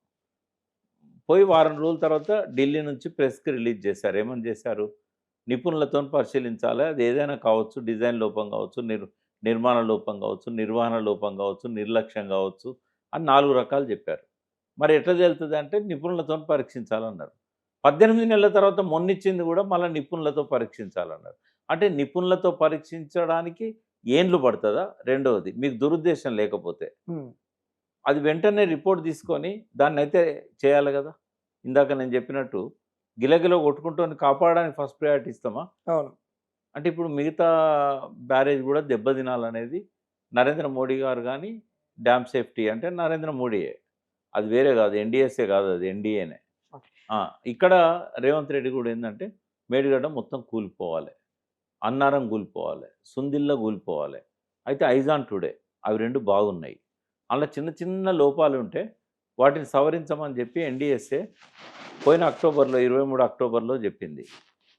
పోయి వారం రోజుల తర్వాత ఢిల్లీ నుంచి ప్రెస్కి రిలీజ్ చేశారు. ఏమని చేశారు? నిపుణులతో పరిశీలించాలి, అది ఏదైనా కావచ్చు, డిజైన్ లోపం కావచ్చు, నిర్మాణ లోపం కావచ్చు, నిర్వహణ లోపం కావచ్చు, నిర్లక్ష్యం కావచ్చు అని 4 రకాలు చెప్పారు. మరి ఎట్లా తెలుస్తుంది అంటే నిపుణులతో పరీక్షించాలన్నారు. 18 నెలల తర్వాత మొన్నిచ్చింది కూడా మళ్ళీ నిపుణులతో పరీక్షించాలన్నారు. అంటే నిపుణులతో పరీక్షించడానికి ఏండ్లు పడుతుందా? రెండవది, మీకు దురుద్దేశం లేకపోతే అది వెంటనే రిపోర్ట్ తీసుకొని దాన్ని అయితే చేయాలి కదా. ఇందాక నేను చెప్పినట్టు గిలగిలో కొట్టుకుంటూ కాపాడడానికి ఫస్ట్ ప్రయారిటీ ఇస్తామా? అవును. అంటే ఇప్పుడు మిగతా బ్యారేజ్ కూడా దెబ్బతినాలనేది నరేంద్ర మోడీ గారు కానీ, డ్యామ్ సేఫ్టీ అంటే నరేంద్ర మోడీయే, అది వేరే కాదు, ఎన్డీఎస్ఏ కాదు, అది ఎన్డీఏనే. ఇక్కడ రేవంత్ రెడ్డి కూడా ఏంటంటే మేడిగడ్డ మొత్తం కూలిపోవాలి, అన్నారం కూలిపోవాలి, సుందిల్ల కూలిపోవాలి. అయితే ఐజాన్ టుడే అవి 2 బాగున్నాయి. అందులో చిన్న చిన్న లోపాలు ఉంటే వాటిని సవరించమని చెప్పి ఎన్‌డీఎస్ఏ పోయిన అక్టోబర్‌లో 23 అక్టోబర్‌లో చెప్పింది.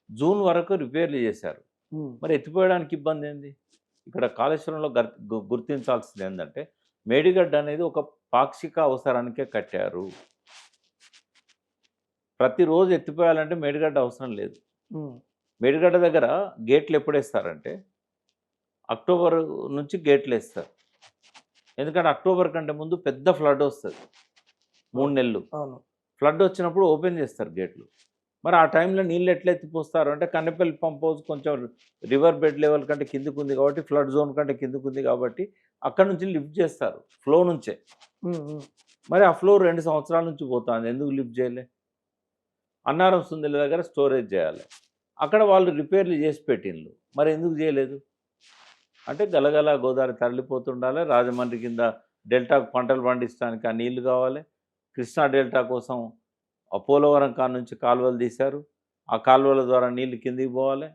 జూన్ వరకు రిపేర్లు చేశారు. హ్మ్. మరి ఎత్తిపోయడానికి ఇబ్బందేంది? ఇక్కడ కాళేశ్వరంలో గుర్తించాల్సింది ఏందంటే, మేడిగడ్డ అనేది ఒక పాక్షిక అవసరానికే కట్టారు. ప్రతిరోజు ఎత్తిపోయాలంటే మేడిగడ్డ అవసరం లేదు. హ్మ్. మేడిగడ్డ దగ్గర గేట్లు ఎప్పుడేస్తారంటే, అక్టోబర్ నుంచి గేట్లేస్తారు. ఎందుకంటే అక్టోబర్ కంటే ముందు పెద్ద ఫ్లడ్ వస్తది. 3 నెలలు. అవును. ఫ్లడ్ వచ్చినప్పుడు ఓపెన్ చేస్తారు గేట్లు. మరి ఆ టైంలో నీళ్ళు ఎట్లా ఎత్తిపోస్తారు అంటే, కన్నెపల్లి పంప్ హౌస్ కొంచెం రివర్ బెడ్ లెవెల్ కంటే కిందకుంది కాబట్టి, ఫ్లడ్ జోన్ కంటే కిందకుంది కాబట్టి, అక్కడి నుంచి లిఫ్ట్ చేస్తారు ఫ్లో నుంచే. హ్మ్. హ్మ్. మరి ఆ ఫ్లో 2 సంవత్సరాల నుంచి పోతాంది. ఎందుకు లిఫ్ట్ చేయలే? అన్నారం సుందిల్ల దగ్గర స్టోరేజ్ చేయాలి. అక్కడ వాళ్ళు రిపేర్లు చేసి పెట్టిండ్రు. మరి ఎందుకు చేయలేదు? అంటే గలగల గోదావరి తరలిపోతుండాలి. రాజమండ్రి కింద డెల్టాకు పంటలు పండించడానికి ఆ నీళ్లు కావాలి. కృష్ణా డెల్టా కోసం పోలవరం కాడ నుంచి కాలువలు తీశారు. ఆ కాలువల ద్వారా నీళ్లు కిందికి పోవాలి.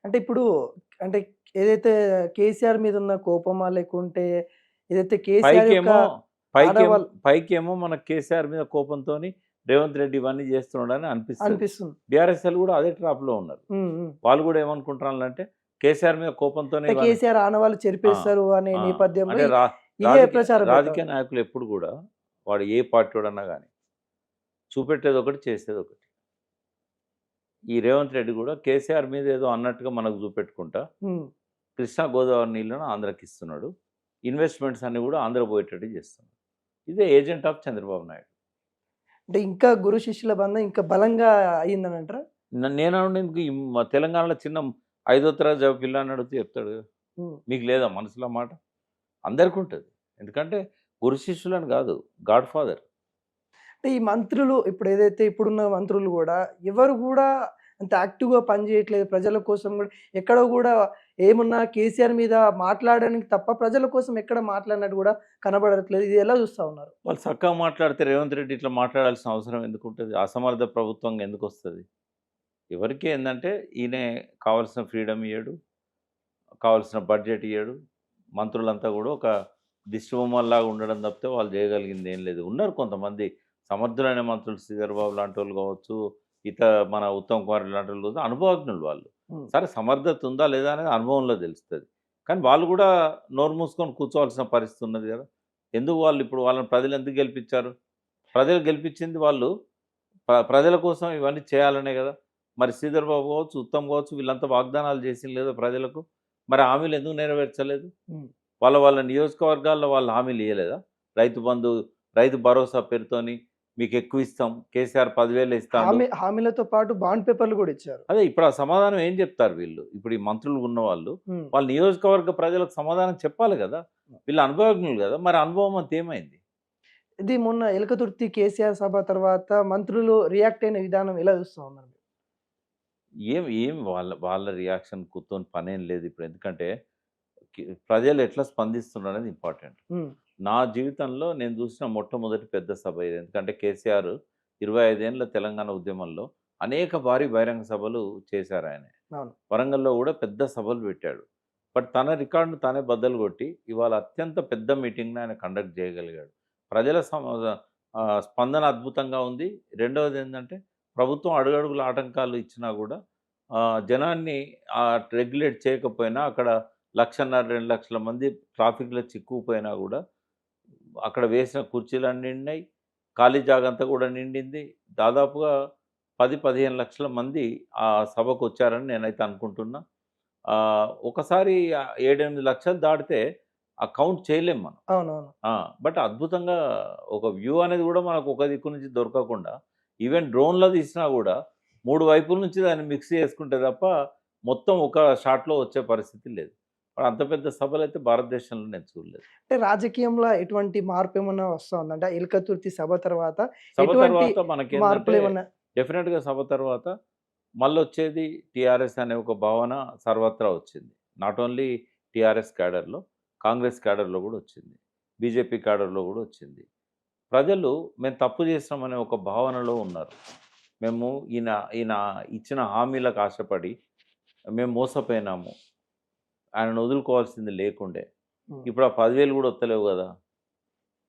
అంటే ఇప్పుడు అంటే ఏదైతే కేసీఆర్ మీద ఉన్న కోపమా? లేకుంటే ఏదైతే కేసీఆర్ యొక్క పైకేమో ఆడవాళ్ళు పైకేమో మన కేసీఆర్ మీద కోపంతోని రేవంత్ రెడ్డి ఇవన్నీ చేస్తున్నాడని అనిపిస్తుంది. అనిపిస్తుంది. బీఆర్ఎస్ఎల్ కూడా అదే ట్రాప్‌లో ఉన్నారు. హ్మ్. హ్మ్. వాళ్ళు కూడా ఏమనుకుంటున్నారంటే కేసీఆర్ మీద కోపంతోనే అంటే ఇవన్నీ కేసీఆర్ ఆనవాళ్ళు ఆ! చెరిపేస్తారు అనే ఆ! నేపథ్యంలో అంటే ఇదే ప్రచారం పెడతా రాజకీయ నాయకులు ఎప్పుడు కూడా వాడు ఏ పార్టీవాడన్నా గాని చూపెట్టేదొకటి, చేసేదొకటి. ఈ రేవంత్ రెడ్డి కూడా కేసీఆర్ మీద ఏదో అన్నట్టుగా మనకు చూపెట్టుకుంటా హ్మ్. కృష్ణా గోదావరి నీళ్లను ఆంధ్రాకి ఇస్తున్నాడు. ఇన్వెస్ట్‌మెంట్స్ అన్నీ కూడా ఆంధ్ర పోయేటట్టు చేస్తున్నాడు. ఇదే ఏజెంట్ ఆఫ్ చంద్రబాబు నాయుడు. అంటే ఇంకా గురు శిష్యుల బంధం ఇంకా బలంగా అయిందని అంటారా? నేననుండి తెలంగాణలో చిన్న ఐదో తరగతి చదివే పిల్లాడిని అడిగితే చెప్తాడు కదా! హ్మ్. మీకు లేదా మనసులో మాట? అందరికి ఉంటది. ఎందుకంటే గురు శిష్యులని కాదు, గాడ్ ఫాదర్. అంటే ఈ మంత్రులు ఇప్పుడు ఏదైతే ఇప్పుడున్న మంత్రులు గూడా ఎవరు గూడా అంత యాక్టివ్‌గా పనిచేయట్లేదు. ప్రజల కోసం గూడా ఎక్కడో గూడా ఏమున్నా కేసీఆర్ మీద మాట్లాడడానికి తప్ప ప్రజల కోసం ఎక్కడ మాట్లాడినట్టు గూడా కనబడట్లేదు. ఇది ఎలా చూస్తా ఉన్నారు? వాళ్ళు చక్కగా మాట్లాడితే రేవంత్ రెడ్డి ఇట్లా మాట్లాడాల్సిన అవసరం ఎందుకుంటది? అసమర్థ ప్రభుత్వం ఎందుకొస్తది? ఎవరికి ఏందంటే ఈయనే కావాల్సిన ఫ్రీడమ్ ఇయ్యడు. కావాల్సిన బడ్జెట్ ఇయ్యడు. మంత్రులంతా కూడా ఒక దిష్టిబొమ్మల్లాగా ఉండడం తప్పితే వాళ్ళు చేయగలిగింది ఏం లేదు. ఉన్నారు కొంతమంది సమర్థులైన మంత్రులు శ్రీధర్ బాబు లాంటోళ్ళు కావచ్చు, మన ఉత్తమ్ కుమార్ లాంటోళ్ళు కావచ్చు, అనుభవజ్ఞులు వాళ్ళు. హ్మ్. సరే సమర్థత ఉందా లేదా అనేది అనుభవంలో తెలుస్తది. కానీ వాళ్ళు కూడా నోరు మూసుకొని కూర్చోవాల్సిన పరిస్థితి ఉన్నది కదా! ఎందుకు వాళ్ళు ఇప్పుడు వాళ్ళని ప్రజలు ఎందుకు గెలిపించారు? ప్రజలు గెలిపించింది వాళ్ళు ప్రజల కోసం ఇవన్నీ చేయాలనే కదా! మరి శ్రీధర్ బాబు కావచ్చు, ఉత్తమ్ కావచ్చు వీళ్ళంతా వాగ్దానాలు చేసిండ్రు లేదా ప్రజలకు? మరి హామీలు ఎందుకు నెరవేర్చలేదు? హ్మ్. వాళ్ళ నియోజకవర్గాల్లో వాళ్ళు హామీలు ఇయ్యలేదా? రైతు బంధు, రైతు భరోసా పేరుతోని మీకెక్కువ ఇస్తాం. కేసీఆర్ 10,000 ఇస్తాండు. హామీలతో పాటు బాండ్ పేపర్‌లు గూడా ఇచ్చారు. అదే ఇప్పుడు ఆ సమాధానం ఏం చెప్తారు వీళ్ళు? ఇప్పుడు ఈ మంత్రులు ఉన్నవాళ్ళు, హ్మ్. వాళ్ళ నియోజకవర్గ ప్రజలకు సమాధానం చెప్పాలి గదా! వీళ్ళు అనుభవజ్ఞులు గదా! మరి అనుభవం అంతా ఏమైంది? ఇది మొన్న ఎలకతుర్తి కేసీఆర్ సభ తర్వాత మంత్రులు రియాక్ట్ అయిన విధానం ఎలా చూస్తా ఉన్నారు? ఏం ఏం వాళ్ళ రియాక్షన్‌తోని పనేం లేదు ఇప్పుడు. ఎందుకంటే ప్రజలు ఎట్లా స్పందిస్తున్నారనేది ఇంపార్టెంట్. హ్మ్. నా జీవితంలో నేను చూసిన మొట్టమొదటి పెద్ద సభ ఇది. ఎందుకంటే కేసీఆర్ 25 ఏండ్ల తెలంగాణ ఉద్యమంలో అనేక భారీ బహిరంగ సభలు చేశారాయన. అవును. వరంగల్‌లో గూడా పెద్ద సభలు పెట్టాడు. బట్ తన రికార్డ్‌ను తానే బద్దలు కొట్టి ఇవాళ అత్యంత పెద్ద మీటింగ్‌ని ఆయన కండక్ట్ చేయగలిగాడు. ప్రజల స్పందన అద్భుతంగా ఉంది. రెండవదేంటంటే ప్రభుత్వం అడుగడుగుల ఆటంకాలు ఇచ్చినా గూడా జనాన్ని రెగ్యులేట్ చేయకపోయినా అక్కడ 1,50,000, 2,00,000 మంది ట్రాఫిక్‌లో చిక్కుకుపోయినా గూడా అక్కడ వేసిన కుర్చీలన్నీ నిండినాయి. ఖాళీ జాగంతా గూడా నిండింది. దాదాపుగా 10, 15 లక్షల మంది ఆ సభకొచ్చారని నేనైతే అనుకుంటున్నా. ఒకసారి 7, 8 లక్షలు దాటితే ఆ కౌంట్ చేయలేం మనం. అవునవును. ఆ! బట్ అద్భుతంగా ఒక వ్యూ అనేది గూడా మనకు ఒక దిక్కు నుంచి దొరకకుండా ఈవెన్ డ్రోన్‌లో తీసినా గూడా 3 వైపుల నుంచి దాన్ని మిక్స్ చేసుకుంటే తప్ప మొత్తం ఒక షాట్‌లో వచ్చే పరిస్థితి లేదు. మరి అంత పెద్ద సభలైతే భారతదేశంలో నేను చూడలేదు. అంటే రాజకీయంలో ఎటువంటి మార్పేమన్నా వస్తా ఉందా? అంటే ఎలకతుర్తి సభ తర్వాత సభ ఎటువంటి తర్వాత మనకేందంటే మార్పులేమన్నా డెఫినిట్‌గా సభ తర్వాత మళ్ళొచ్చేది టీఆర్ఎస్ అనే ఒక భావన సర్వత్రా వచ్చింది. నాట్ ఓన్లీ టీఆర్ఎస్ క్యాడర్‌లో, కాంగ్రెస్ క్యాడర్‌లో గూడా వచ్చింది. బీజేపీ క్యాడర్‌లో గూడా వచ్చింది. ప్రజలు మేము తప్పు చేసినామనే ఒక భావనలో ఉన్నారు. మేము ఈయన ఈయన ఇచ్చిన హామీలకు ఆశపడి మేము మోసపోయినాము, ఆయనను వదులుకోవాల్సింది లేకుండే, ఉమ్, ఇప్పుడు ఆ 10,000 కూడా వస్తలేవు కదా.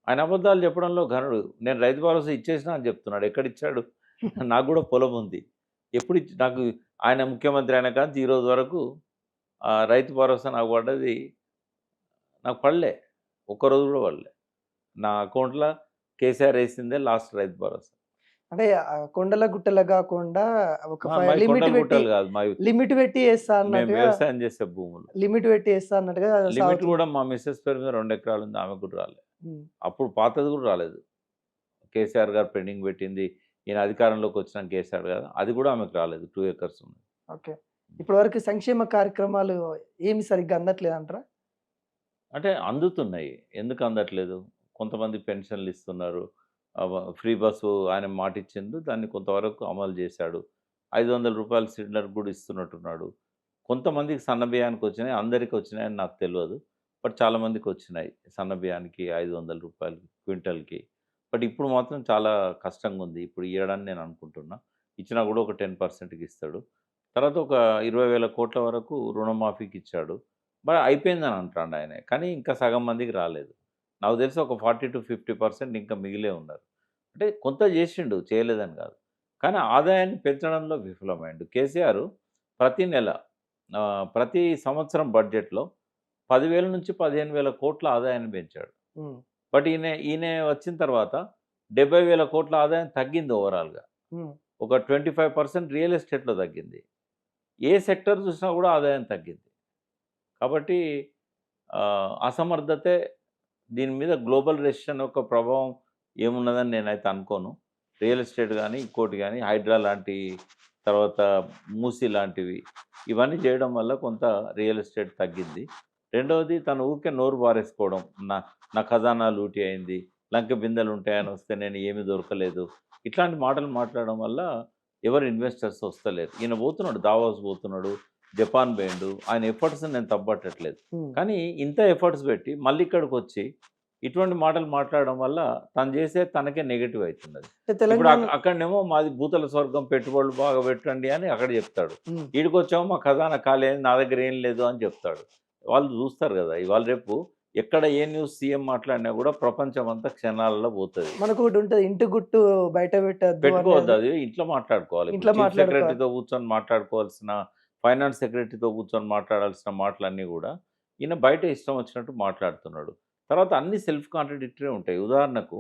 ఆయన అబద్ధాలు చెప్పడంలో ఘనుడు. నేను రైతు భరోసా ఇచ్చేసినా అని చెప్తున్నాడు. ఎక్కడిచ్చాడు? నాకు కూడా పొలం ఉంది. ఎప్పుడు నాకు ఆయన ముఖ్యమంత్రి అయిన కాంచి ఈ రోజు వరకు రైతు భరోసా నాకు పడ్డది, నాకు పడలే. ఒక్కరోజు కూడా పడలే. నా అకౌంట్‌లో కేసీఆర్ వేసిందే లాస్ట్ రైతు భరోసా. అంటే కొండల గుట్టల కాకుండా ఒక మావి లిమిట్ కొండలు పెట్టి గుట్టలు కాదు. పెట్టి వేస్తా మేము అన్నట్టుగా, వ్యవసాయం చేసే భూములు. లిమిట్ పెట్టి వేస్తా అన్నట్టుగా లిమిట్ సాగుతుంది. కూడా మా మిసెస్ పేరు మీద 2 ఎకరాలు ఉంది. ఆమెకు కూడా రాలేదు. ఉమ్, అప్పుడు పాతది కూడా రాలేదు. కేసీఆర్ గారు పెండింగ్ పెట్టింది. ఈయన అధికారంలోకి వచ్చినాక కేసీఆర్ గారు అది కూడా ఆమెకు రాలేదు. 2 ఎకర్స్ ఉంది. ఓకే. ఇప్పటి వరకు సంక్షేమ కార్యక్రమాలు ఏమి సరిగ్గా అందట్లేదు అంటారా? అంటే అందుతున్నాయి. ఎందుకు అందట్లేదు? కొంతమంది పెన్షన్లు ఇస్తున్నారు. ఫ్రీ బస్సు ఆయన మాటిచ్చిండు. దాన్ని కొంతవరకు అమలు చేశాడు. రూ. 500 సిలిండర్ కూడా ఇస్తున్నట్టున్నాడు. కొంతమందికి సన్నబియ్యానికి వచ్చినాయి. అందరికి వచ్చినాయని నాకు తెలవదు. బట్ చాలామందికి వచ్చినాయి. సన్నబియ్యానికి రూ. 500 క్వింటల్‌కి. బట్ ఇప్పుడు మాత్రం చాలా కష్టంగా ఉంది. ఇప్పుడు ఇయ్యడని నేను అనుకుంటున్నా. ఇచ్చినా కూడా ఒక 10%కి ఇస్తాడు. తర్వాత ఒక 20,000 కోట్ల వరకు రుణమాఫీకి ఇచ్చాడు. బట్ అయిపోయిందని అంటాండు ఆయన. కానీ ఇంకా సగం మందికి రాలేదు. నాకు తెలిసి ఒక 40-50% ఇంకా మిగిలే ఉన్నారు. అంటే కొంత చేసిండు, చేయలేదని కాదు. కానీ ఆదాయాన్ని పెంచడంలో విఫలమైండు. కేసీఆర్ ప్రతి నెల ప్రతి సంవత్సరం బడ్జెట్‌లో 10,000 నుంచి 15,000 కోట్ల ఆదాయాన్ని పెంచాడు. ఉమ్, బట్ ఈయన వచ్చిన తర్వాత 70,000 కోట్ల ఆదాయం తగ్గింది ఓవరాల్‌గా. ఉమ్, ఒక 25% రియల్ ఎస్టేట్‌లో తగ్గింది. ఏ సెక్టర్ చూసినా కూడా ఆదాయం తగ్గింది. కాబట్టి అసమర్థతే దీని మీద గ్లోబల్ రెసిషన్ యొక్క ప్రభావం ఏమున్నదని నేనైతే అనుకోను. రియల్ ఎస్టేట్ గానీ, ఇంకోటి గానీ, హైడ్రా లాంటి, తర్వాత మూసీ లాంటివి ఇవన్నీ చేయడం వల్ల కొంత రియల్ ఎస్టేట్ తగ్గింది. రెండవది తను ఊరికే నోరు బారేసుకోవడం. నా నా ఖజానా లూటీ అయింది, లంక బిందెలు ఉంటాయని వస్తే నేను ఏమీ దొరకలేదు. ఇట్లాంటి మాటలు మాట్లాడడం వల్ల ఎవరు ఇన్వెస్టర్స్ వస్తలేరు. ఈయన పోతున్నాడు, దావోస్ పోతున్నాడు, జపాన్ పోయిండు. ఆయన ఎఫర్ట్స్‌ని నేను తప్పట్టట్లేదు. ఉమ్. కానీ ఇంత ఎఫర్ట్స్ పెట్టి మళ్ళీ ఇక్కడికొచ్చి ఇటువంటి మాటలు మాట్లాడడం వల్ల తను చేసే తనకే నెగెటివ్ అవుతున్నది. అంటే ఇప్పుడు తెలంగాణ అక్కడనేమో మాది భూతల స్వర్గం, పెట్టుబడులు బాగా పెట్టండి అని అక్కడ చెప్తాడు. ఉమ్, ఈడికొచ్చామో మా ఖజానా ఖాళీ అయింది, నా దగ్గర ఏం లేదు అని చెప్తాడు. వాళ్ళు చూస్తారు కదా ఇవాళ రేపు ఎక్కడ ఏ న్యూస్ సీఎం మాట్లాడినా కూడా ప్రపంచం అంతా క్షణాలలో పోతుంది. మనకు ఒకటి ఉంటుంది, ఇంటి గుట్టు బయట పెట్టద్దు పెట్టుకోవద్దు, అనేది. అది ఇంట్లో మాట్లాడుకోవాలి. ఇంట్లో చీఫ్ మాట్లాడుకోవాలి. సెక్రటరీతో కూర్చొని మాట్లాడుకోవాల్సిన, ఫైనాన్స్ సెక్రటరీతో కూర్చొని మాట్లాడాల్సిన మాటలన్నీ కూడా ఈయన బయట ఇష్టం వచ్చినట్టు మాట్లాడుతున్నాడు. తర్వాత అన్ని సెల్ఫ్ కాంట్రడిక్టరీ ఉంటాయి. ఉదాహరణకు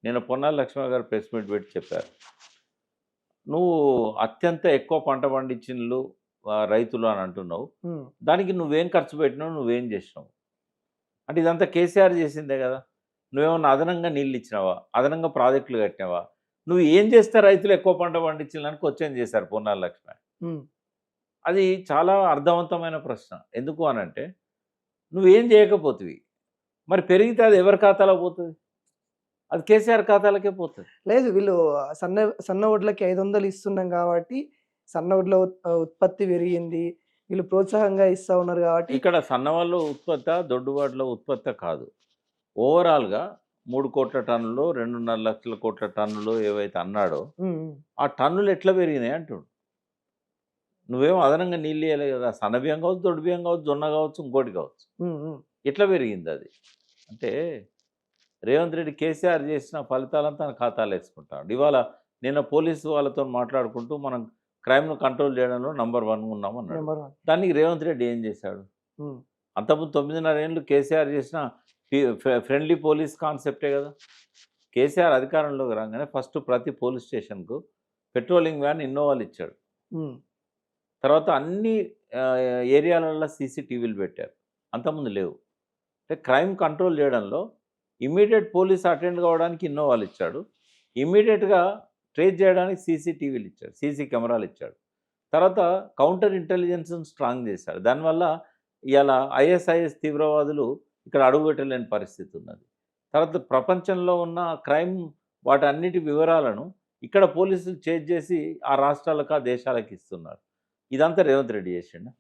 నేను పొన్నాల లక్ష్మణ గారు ప్రెస్ మీట్ పెట్టి చెప్పారు, నువ్వు అత్యంత ఎక్కువ పంట పండించినలు రైతులు అని అంటున్నావు, ఉమ్, దానికి నువ్వేం ఖర్చు పెట్టినావు, నువ్వేం చేసినావు అంటే ఇదంతా కేసీఆర్ చేసిందే కదా. నువ్వేమన్నా అదనంగా నీళ్ళు ఇచ్చినావా, అదనంగా ప్రాజెక్టులు కట్టినావా, నువ్వు ఏం చేస్తే రైతులు ఎక్కువ పంట పండించాలని క్వశ్చన్ చేశారు పొన్నాల లక్ష్మణ్. ఉమ్, అది చాలా అర్థవంతమైన ప్రశ్న. ఎందుకు అనంటే నువ్వేం చేయకపోతివి, మరి పెరిగితే అది ఎవరి ఖాతాలో పోతుంది? అది కేసీఆర్ ఖాతాలకే పోతుంది. లేదు, వీళ్ళు సన్న వడ్లకి 500 ఇస్తున్నాం కాబట్టి సన్న వడ్ల ఉత్పత్తి పెరిగింది, వీళ్ళు ప్రోత్సాహంగా ఇస్తా ఉన్నారు కాబట్టి. ఇక్కడ సన్నవాళ్ళు ఉత్పత్తి, దొడ్డుబాటులో ఉత్పత్తి కాదు, ఓవరాల్గా 3 కోట్ల టన్నులు, 2.5 లక్షల కోట్ల టన్నులు ఏవైతే అన్నాడో ఉమ్, ఉమ్, ఆ టన్నులు ఎట్లా పెరిగినాయి అంటుండు. నువ్వేమో అదనంగా నీళ్ళు ఇవ్వలే కదా. సన్న బియ్యం కావచ్చు, దొడ్డు బియ్యం కావచ్చు, జొన్న కావచ్చు, ఇంకోటి కావచ్చు, ఉమ్, ఉమ్, ఎట్లా పెరిగింది అది? అంటే రేవంత్ రెడ్డి కేసీఆర్ చేసిన ఫలితాలంతా తన ఖాతాలో వేసుకుంటాడు. ఇవాళ నిన్న పోలీసు వాళ్ళతో మాట్లాడుకుంటూ మనం క్రైమ్ను కంట్రోల్ చేయడంలో నంబర్ 1 ఉన్నాం అన్నాడు. నెంబర్ 1. దానికి రేవంత్ రెడ్డి ఏం చేశాడు? ఉమ్, అంతకుముందు 9.5 ఏళ్ళు కేసీఆర్ చేసిన ఫ్రెండ్లీ పోలీస్ కాన్సెప్టే కదా. కేసీఆర్ అధికారంలోకి రాగానే ఫస్ట్ ప్రతి పోలీస్ స్టేషన్కు పెట్రోలింగ్ వ్యాన్, ఇన్నోవాలు ఇచ్చాడు. ఉమ్, తర్వాత అన్ని ఏరియాలలో సీసీటీవీలు పెట్టారు, అంతకుముందు లేవు. అంటే క్రైమ్ కంట్రోల్ చేయడంలో ఇమ్మీడియట్ పోలీస్ అటెండ్ కావడానికి ఇన్నోవాలు ఇచ్చాడు, ఇమ్మీడియట్గా ట్రేస్ చేయడానికి సీసీటీవీలు ఇచ్చాడు, సీసీ కెమెరాలు ఇచ్చాడు. తర్వాత కౌంటర్ ఇంటెలిజెన్స్ను స్ట్రాంగ్ చేశాడు. దానివల్ల ఇలా ఐఎస్ఐఎస్ తీవ్రవాదులు ఇక్కడ అడుగుపెట్టలేని పరిస్థితి ఉన్నది. తర్వాత ప్రపంచంలో ఉన్న క్రైమ్ వాటన్నిటి వివరాలను ఇక్కడ పోలీసులు చేజ్ చేసి ఆ రాష్ట్రాలకు, ఆ దేశాలకు ఇస్తున్నారు. ఇదంతా రేవంత్ రెడ్డి చేసిండు.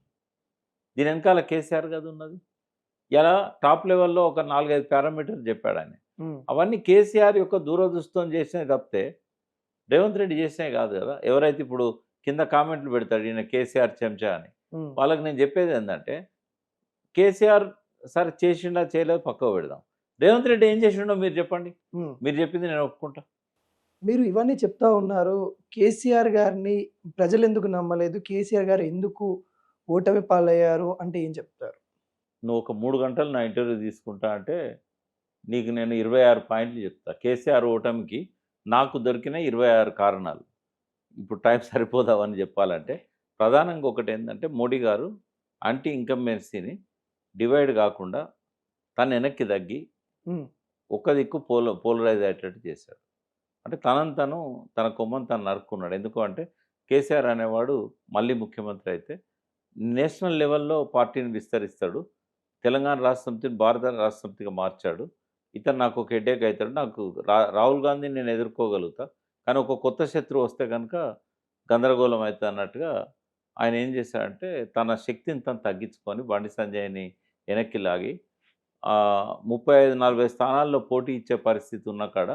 దీని వెనకాల కేసీఆర్ కదా ఉన్నది. ఇలా టాప్ లెవెల్లో ఒక 4-5 పారామీటర్లు చెప్పాడు ఆయన. ఉమ్, అవన్నీ కేసీఆర్ యొక్క దూరదృష్టితో చేసినవి తప్పితే రేవంత్ రెడ్డి చేసినవి కాదు కదా. ఎవరైతే ఇప్పుడు కింద కామెంట్లు పెడతాడు ఈయన కేసీఆర్ చెంచా అని, హ్మ్. వాళ్ళకి నేను చెప్పేది ఏంటంటే కేసీఆర్ సరే చేసిండా చేయలేదు పక్కకు పెడదాం. రేవంత్ రెడ్డి ఏం చేసిండో మీరు చెప్పండి. హ్మ్. మీరు చెప్పింది నేను ఒప్పుకుంటా. మీరు ఇవన్నీ చెప్తా ఉన్నారు. కేసీఆర్ గారిని ప్రజలెందుకు నమ్మలేదు? కేసీఆర్ గారు ఎందుకు ఓటమి పాలయ్యారు అంటే ఏం చెప్తారు? నువ్వు ఒక 3 గంటలు నా ఇంటర్వ్యూ తీసుకుంటా అంటే నీకు నేను 26 పాయింట్లు చెప్తా. కేసీఆర్ ఓటమికి నాకు దొరికిన 26 కారణాలు. ఇప్పుడు టైం సరిపోదు అవన్నీ చెప్పాలంటే. ప్రధానంగా ఒకటేందంటే మోడీ గారు యాంటీ ఇన్కంబెన్సీని డివైడ్ కాకుండా తను వెనక్కి తగ్గి హ్మ్. ఒక్క దిక్కు పోలరైజ్ అయ్యేటట్టు చేశాడు. అంటే తనను తను తన కొమ్మను తను నరుక్కున్నాడు. ఎందుకు అంటే కేసీఆర్ అనేవాడు మళ్ళీ ముఖ్యమంత్రి అయితే నేషనల్ లెవెల్‌లో పార్టీని విస్తరిస్తాడు. తెలంగాణ రాష్ట్ర సమితిని భారత రాష్ట్ర సమితిగా మార్చాడు. ఇతను నాకు ఒక హెడ్‌ఏక్ అయితాడు. నాకు రాహుల్ గాంధీని నేను ఎదుర్కోగలుగుతా. కానీ ఒక కొత్త శత్రువు వస్తే గనుక గందరగోళం అయితది అన్నట్టుగా ఆయన ఏం చేశాడంటే తన శక్తిని తను తగ్గించుకొని బండి సంజయ్‌ని వెనక్కి లాగి 35, 40 స్థానాల్లో పోటీ ఇచ్చే పరిస్థితి ఉన్న కాడ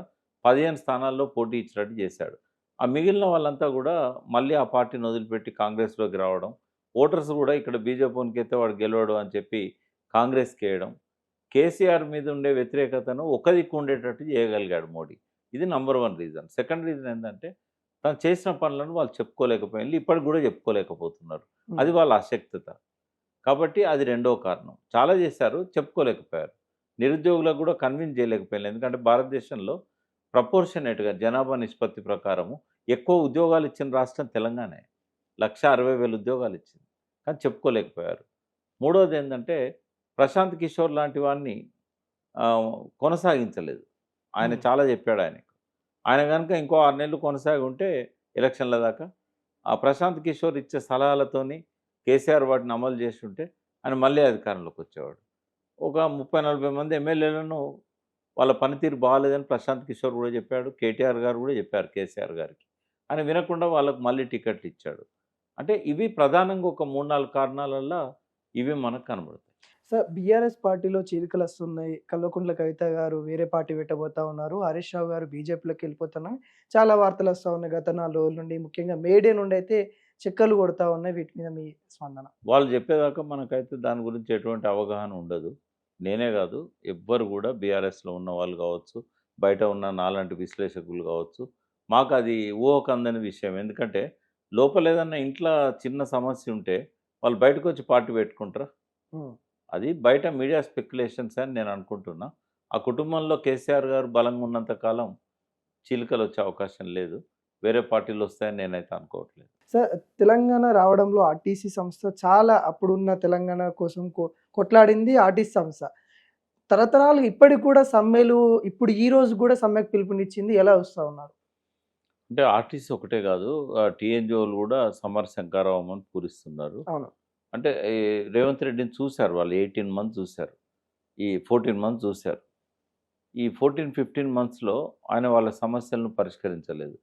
15 స్థానాల్లో పోటీ ఇచ్చినట్టు చేశాడు. ఆ మిగిలిన వాళ్ళంతా గూడా మళ్ళీ ఆ పార్టీని వదిలిపెట్టి కాంగ్రెస్‌లోకి రావడం. ఓటర్స్ గూడా ఇక్కడ బీజేపీనికైతే వాడు గెలవడు అని చెప్పి కాంగ్రెస్‌కేయడం. కేసీఆర్ మీద ఉండే వ్యతిరేకతను ఒక దిక్కు ఉండేటట్టు చేయగలిగాడు మోడీ. ఇది నంబర్ 1 రీజన్. సెకండ్ రీజన్ ఏందంటే తను చేసిన పనులను వాళ్ళు చెప్పుకోలేకపోయిండ్లు. ఇప్పటికి గూడా చెప్పుకోలేకపోతున్నారు. హ్మ్. అది వాళ్ళ అశక్తత. కాబట్టి అది రెండో కారణం. చాలా చేశారు, చెప్పుకోలేకపోయారు. నిరుద్యోగులకు గూడా కన్విన్స్ చేయలేకపోయారు. ఎందుకంటే భారతదేశంలో ప్రపోర్షనేట్‌గా జనాభా నిష్పత్తి ప్రకారము ఎక్కువ ఉద్యోగాలు ఇచ్చిన రాష్ట్రం తెలంగాణే. 1,60,000 ఉద్యోగాలిచ్చింది. కానీ చెప్పుకోలేకపోయారు. మూడోదేందంటే ప్రశాంత్ కిషోర్ లాంటి వాడిని కొనసాగించలేదు. ఆయన హ్మ్. చాలా చెప్పాడాయనకి. ఆయన గనుక ఇంకో 6 నెలలు కొనసాగి ఉంటే ఎలక్షన్‌ల దాకా, ఆ ప్రశాంత్ కిషోర్ ఇచ్చే సలహాలతోని కేసీఆర్ వాటిని అమలు చేసుంటే ఆయన మళ్ళీ అధికారంలోకొచ్చేవాడు. ఒక 30, 40 మంది ఎమ్మెల్యేలను వాళ్ళ పనితీరు బాలేదని ప్రశాంత్ కిషోర్ గూడా చెప్పాడు. కేటీఆర్ గారు గూడా చెప్పారు కేసీఆర్ గారికి. ఆయన వినకుండా వాళ్ళకి మళ్ళీ టికెట్లిచ్చాడు. అంటే ఇవి ప్రధానంగా ఒక 3, 4 కారణాల వల్ల ఇవి మనకు కనబడతాయి. సార్ బీఆర్ఎస్ పార్టీలో చీలికలొస్తున్నాయి. కల్వకుంట్ల కవిత గారు వేరే పార్టీ పెట్టబోతా ఉన్నారు. హరీష్ రావు గారు బీజేపీలోకి వెళ్ళిపోతున్నారు. చాలా వార్తలొస్తా ఉన్నాయి గత 4 రోజుల నుండి. ముఖ్యంగా మేడే నుండైతే చెక్కర్లు కొడతా ఉన్నాయి. వీటి మీద మీ స్పందన? వాళ్ళు చెప్పేదాకా మనకైతే దాని గురించి ఎటువంటి అవగాహన ఉండదు. నేనే గాదు, ఎవ్వరు గూడా బీఆర్ఎస్‌లో ఉన్నవాళ్ళు గావచ్చు, బయట ఉన్న నాలాంటి విశ్లేషకులు గావచ్చు, మాకది ఊహకందని విషయం. ఎందుకంటే, లోపలేదన్నా ఇంట్ల చిన్న సమస్యుంటే, వాళ్ళు బయటకొచ్చి పార్టీ పెట్టుకుంటారా? హ్మ్. అది బయట మీడియా స్పెక్యులేషన్స్ అని నేను అనుకుంటున్నా. ఆ కుటుంబంలో కేసీఆర్ గారు బలంగా ఉన్నంత కాలం చీలికలొచ్చే అవకాశం లేదు. వేరే పార్టీలొస్తాయని నేనైతే అనుకోవట్లేదు. సార్ తెలంగాణ రావడంలో ఆర్టీసీ సంస్థ చాలా అప్పుడున్న తెలంగాణ కోసం కొట్లాడింది ఆర్టీసీ సంస్థ. తరతరాలుగా ఇప్పటికి కూడా సమ్మెలు ఇప్పుడు ఈ రోజు కూడా సమ్మెకు పిలుపునిచ్చింది. ఎలా వస్తా ఉన్నారు? అంటే ఆర్టీసీ ఒకటే గాదు. టీఎన్‌జీఓలు గూడా సమర శంఖారావం పూరిస్తున్నారు. అవును. అంటే ఈ రేవంత్ రెడ్డిని చూసారు వాళ్ళు 18 మంత్స్ చూసారు. ఈ 14 మంత్స్ చూసారు. ఈ 14, 15 మంత్స్‌లో ఆయన వాళ్ళ సమస్యలను పరిష్కరించలేదు.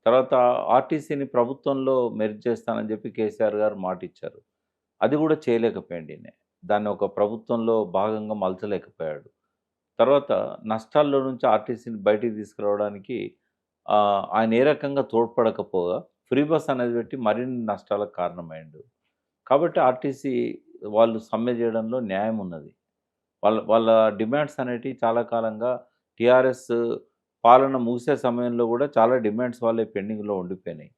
తర్వాత ఆర్టీసీని ప్రభుత్వంలో మెర్జ్ చేస్తానని చెప్పి కేసీఆర్ గారు మాటిచ్చారు. అది గూడా చేయలేకపోయిండు ఈయన. దాన్ని ఒక ప్రభుత్వంలో భాగంగా మలచలేకపోయాడు. తర్వాత నష్టాల్లో నుంచి ఆర్టీసీని బయటికి తీసుకురావడానికి ఆయన ఏ రకంగా తోడ్పడకపోగా ఫ్రీ బస్ అనేది పెట్టి మరిన్ని నష్టాలకు కారణమయ్యిండు. కాబట్టి ఆర్టీసీ వాళ్ళు సమ్మె చేయడంలో న్యాయం ఉన్నది. వాళ్ళ వాళ్ళ డిమాండ్స్ అనేటివి చాలా కాలంగా టీఆర్ఎస్ పాలన ముగిసే సమయంలో గూడా చాలా డిమాండ్స్ వాళ్ళయి పెండింగ్‌లో ఉండిపోయినాయి.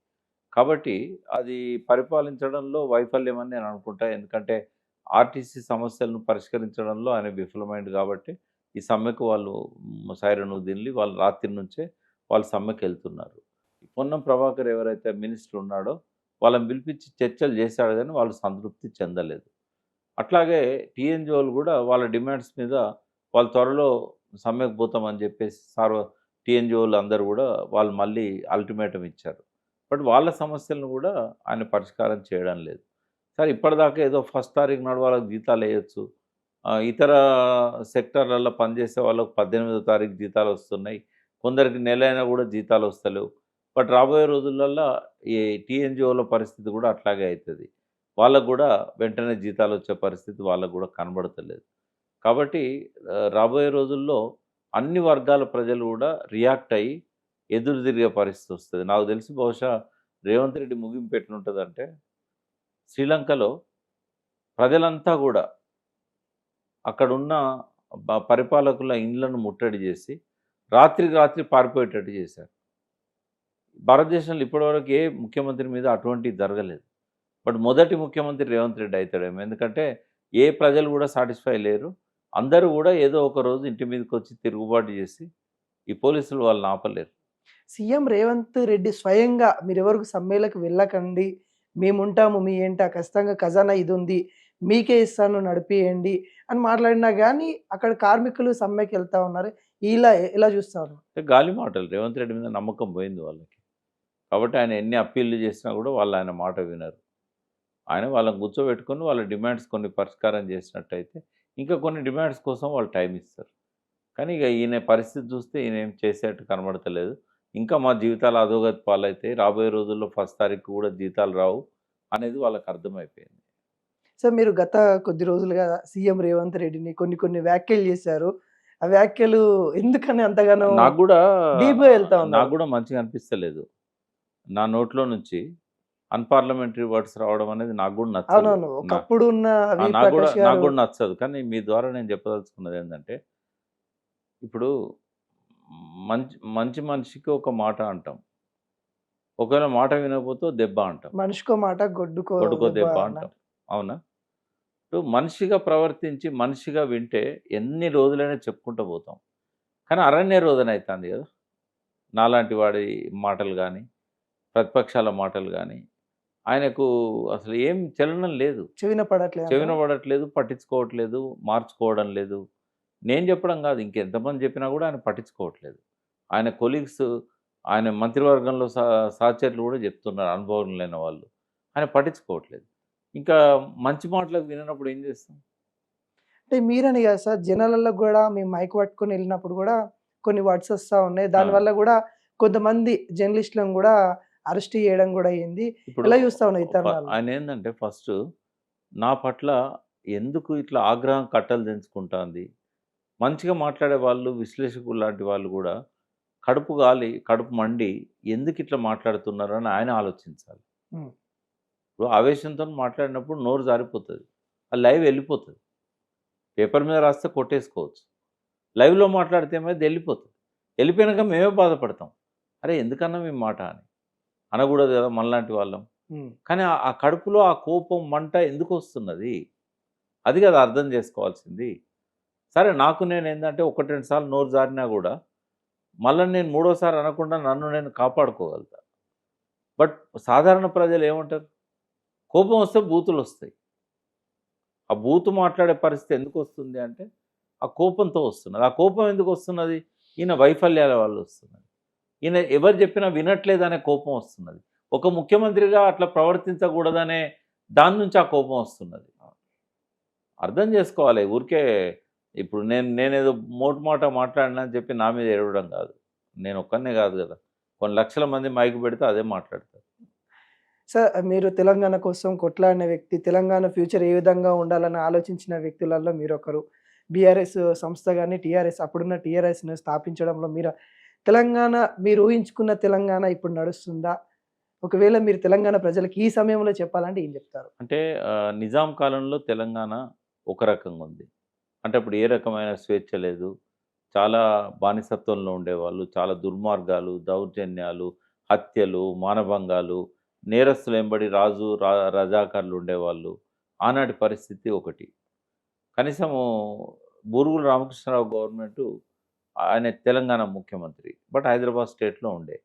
కాబట్టి అది పరిపాలించడంలో వైఫల్యం అని నేను అనుకుంటా. ఎందుకంటే ఆర్టీసీ సమస్యలను పరిష్కరించడంలో ఆయన విఫలమైండు గాబట్టి, ఈ సమ్మెకు వాళ్ళు సైరన్ ఊదిండ్లి. వాళ్ళు రాత్రి నుంచే వాళ్ళు సమ్మెకెళ్తున్నారు. పొన్నం ప్రభాకర్ ఎవరైతే మినిస్టర్ ఉన్నాడో వాళ్ళని పిలిపించి చర్చలు చేశాడు గానీ వాళ్ళు సంతృప్తి చెందలేదు. అట్లాగే టీఎన్‌జీఓలు గూడా వాళ్ళ డిమాండ్స్ మీద వాళ్ళు త్వరలో సమ్మెకు పోతామని జెప్పేసి టీఎన్‌జీఓలు అందరూ గూడా వాళ్ళు మళ్ళీ అల్టిమేటమ్ ఇచ్చారు. బట్ వాళ్ళ సమస్యలను గూడా ఆయన పరిష్కారం చేయడం లేదు. సరే ఇప్పటిదాకా ఏదో ఫస్ట్ తారీఖు నాడు వాళ్ళకి జీతాలేయొచ్చు. ఇతర సెక్టార్‌లలో పనిచేసే వాళ్ళకి 18వ తారీఖు జీతాలొస్తున్నాయి. కొందరికి నెలైనా గూడా జీతాలొస్తలేవు. బట్ రాబోయే రోజులల్లా ఈ టీఎన్‌జీఓల పరిస్థితి గూడా అట్లాగే అయితది. వాళ్ళకి గూడా వెంటనే జీతాలొచ్చే పరిస్థితి వాళ్ళకి గూడా కనబడతలేదు. కాబట్టి రాబోయే రోజుల్లో అన్ని వర్గాల ప్రజలు గూడా రియాక్ట్ అయ్యి ఎదురు తిరిగే పరిస్థితొస్తది. నాకు తెలిసి బహుశా రేవంత్ రెడ్డి ముగింపు ఎట్లుంటదంటే శ్రీలంకలో ప్రజలంతా కూడా అక్కడున్న పరిపాలకుల ఇండ్లను ముట్టడి చేసి రాత్రికి రాత్రి పారిపోయేటట్టు చేశారు. భారతదేశంలో ఇప్పటివరకు ఏ ముఖ్యమంత్రి మీద అటువంటిది జరగలేదు. బట్ మొదటి ముఖ్యమంత్రి రేవంత్ రెడ్డి అవుతాడేమో. ఎందుకంటే ఏ ప్రజలు కూడా సాటిస్ఫై లేరు. అందరూ కూడా ఏదో ఒక రోజు ఇంటి మీదకి వచ్చి తిరుగుబాటు చేసి ఈ పోలీసులు వాళ్ళని ఆపలేరు. సీఎం రేవంత్ రెడ్డి స్వయంగా మీరెవరికి సమ్మెలకు వెళ్ళకండి, మేముంటాము మీ ఏంట, ఖచ్చితంగా ఖజానా ఇదుంది, మీకే ఇస్తాను నడిపియండి అని మాట్లాడినా గానీ అక్కడ కార్మికులు సమ్మెకి వెళ్తా ఉన్నారు. ఇలా ఎలా చూస్తా ఉన్నారు? అంటే గాలి మాటలు. రేవంత్ రెడ్డి మీద నమ్మకం పోయింది వాళ్ళకి. కాబట్టి ఆయన ఎన్ని అప్పీల్లు చేసినా కూడా వాళ్ళు ఆయన మాట వినరు. ఆయన వాళ్ళని కూర్చోబెట్టుకొని వాళ్ళ డిమాండ్స్ కొన్ని పరిష్కారం చేసినట్టయితే ఇంకా కొన్ని డిమాండ్స్ కోసం వాళ్ళు టైం ఇస్తారు. కానీ ఇక ఈయన పరిస్థితి చూస్తే ఈయన ఏం చేసేట్టు కనబడతలేదు. ఇంకా మా జీవితాలు అధోగతి పాలైతాయి, రాబోయే రోజుల్లో 1 తారీఖు కూడా జీతాలు రావు అనేది వాళ్ళకి అర్థమైపోయింది. సో మీరు గత కొద్ది రోజులుగా సీఎం రేవంత్ రెడ్డిని కొన్ని వ్యాఖ్యలు చేశారు. ఆ వ్యాఖ్యలు ఎందుకని అంతగానో నాకు కూడా డీప్‌గా వెళ్తా ఉన్నారు. నాకు కూడా మంచిగా అనిపిస్తలేదు. నా నోట్లో నుంచి అన్‌పార్లమెంటరీ వర్డ్స్ రావడం అనేది నాకు కూడా నచ్చదు. అవునవును. ఒకప్పుడు ఉన్న వి. నాకు కూడా ప్రకాష్ గారు నచ్చదు. కానీ మీ ద్వారా నేను చెప్పదలుచుకున్నది ఏంటంటే, ఇప్పుడు మంచి మంచి మనిషికి ఒక మాట అంటాం. ఒకవేళ మాట వినకపోతే దెబ్బ అంటాం. మనిషికో మాట గొడ్డుకో కొడుకో దెబ్బ దెబ్బ అన్న. అంటాం. అవునా? ఇప్పుడు మనిషిగా ప్రవర్తించి మనిషిగా వింటే ఎన్ని రోజులైనా చెప్పుకుంటూ పోతాం. కానీ అరణ్య రోదన అవుతుంది కదా! నాలాంటి వాడి మాటలు కానీ, ప్రతిపక్షాల మాటలు కానీ, ఆయనకు అసలు ఏం చలనం లేదు. చెవిన పడట్లేదు. చెవిన పడట్లేదు, పట్టించుకోవట్లేదు, మార్చుకోవడం లేదు. నేను చెప్పడం కాదు, ఇంకెంతమంది చెప్పినా కూడా ఆయన పట్టించుకోవట్లేదు. ఆయన కొలీగ్స్, ఆయన మంత్రివర్గంలో సహచరులు కూడా చెప్తున్నారు, అనుభవం లేని వాళ్ళు. ఆయన పట్టించుకోవట్లేదు. ఇంకా మంచి మాటలకు విననప్పుడు ఏం చేస్తాం? అంటే మీరని కాదు సార్, జనాలలో కూడా మేము మైక్ పట్టుకొని వెళ్ళినప్పుడు కూడా కొన్ని వర్డ్స్ వస్తా ఉన్నాయి. దానివల్ల కూడా కొంతమంది జర్నలిస్టులను కూడా అరెస్ట్ చేయడం కూడా అయ్యింది. ఇప్పుడు ఎలా చూస్తా ఉన్నాయి ఈ తరుణాలు? ఆయన ఏంటంటే ఫస్ట్ నా పట్ల ఎందుకు ఇట్లా ఆగ్రహం కట్టలు తెంచుకుంటుంది? మంచిగా మాట్లాడే వాళ్ళు, విశ్లేషకులు లాంటి వాళ్ళు కూడా కడుపు గాలి, కడుపు మండి ఎందుకు ఇట్లా మాట్లాడుతున్నారు అని ఆయన ఆలోచించాలి. ఉమ్. ఇప్పుడు ఆవేశంతో మాట్లాడినప్పుడు నోరు జారిపోతుంది, ఆ లైవ్ వెళ్ళిపోతుంది. పేపర్ మీద రాస్తే కొట్టేసుకోవచ్చు, లైవ్లో మాట్లాడితే ఏమైతే వెళ్ళిపోతుంది. వెళ్ళిపోయినాక మేమే బాధపడతాం, అరే ఎందుకన్నా మేము మాట అని అనకూడదు కదా మనలాంటి వాళ్ళం. ఉమ్. కానీ ఆ కడుపులో ఆ కోపం మంట ఎందుకు వస్తున్నది? అది కదా అర్థం చేసుకోవాల్సింది. సరే, నాకు నేను ఏంటంటే 1-2 సార్లు నోరు జారినా కూడా మళ్ళీ నేను 3వ సారి అనకుండా నన్ను నేను కాపాడుకోగలుగుతా. బట్ సాధారణ ప్రజలు ఏమంటారు? కోపం వస్తే బూతులు వస్తాయి. ఆ బూతు మాట్లాడే పరిస్థితి ఎందుకు వస్తుంది అంటే ఆ కోపంతో వస్తున్నది. ఆ కోపం ఎందుకు వస్తున్నది? ఈయన వైఫల్యాల వల్ల వస్తున్నది. ఈయన ఎవరు చెప్పినా వినట్లేదనే కోపం వస్తున్నది. ఒక ముఖ్యమంత్రిగా అట్లా ప్రవర్తించకూడదనే దాని నుంచి ఆ కోపం వస్తున్నది. అర్థం చేసుకోవాలి. ఊరికే ఇప్పుడు నేనేదో మోటుమాట మాట్లాడినా అని చెప్పి నా మీద ఏడవడం కాదు. నేను ఒక్కనే కాదు కదా, కొన్ని లక్షల మంది మైకు పెడితే అదే మాట్లాడతారు. సార్ మీరు తెలంగాణ కోసం కొట్లాడిన వ్యక్తి, తెలంగాణ ఫ్యూచర్ ఏ విధంగా ఉండాలని ఆలోచించిన వ్యక్తులలో మీరొకరు. బీఆర్ఎస్ సంస్థ కానీ, టీఆర్ఎస్ అప్పుడున్న టీఆర్ఎస్ను స్థాపించడంలో తెలంగాణ మీరు ఊహించుకున్న తెలంగాణ ఇప్పుడు నడుస్తుందా? ఒకవేళ మీరు తెలంగాణ ప్రజలకు ఈ సమయంలో చెప్పాలంటే ఏం చెప్తారు? అంటే నిజాం కాలంలో తెలంగాణ ఒక రకంగా ఉంది. అంటే అప్పుడు ఏ రకమైన స్వేచ్ఛ లేదు, చాలా బానిసత్వంలో ఉండేవాళ్ళు, చాలా దుర్మార్గాలు, దౌర్జన్యాలు, హత్యలు, మానభంగాలు, నేరస్తులు వెంబడి రజాకారులు ఉండేవాళ్ళు. ఆనాటి పరిస్థితి ఒకటి. కనీసము బూరుగుల రామకృష్ణరావు గవర్నమెంటు, ఆయన తెలంగాణ ముఖ్యమంత్రి, బట్ హైదరాబాద్ స్టేట్లో ఉండే.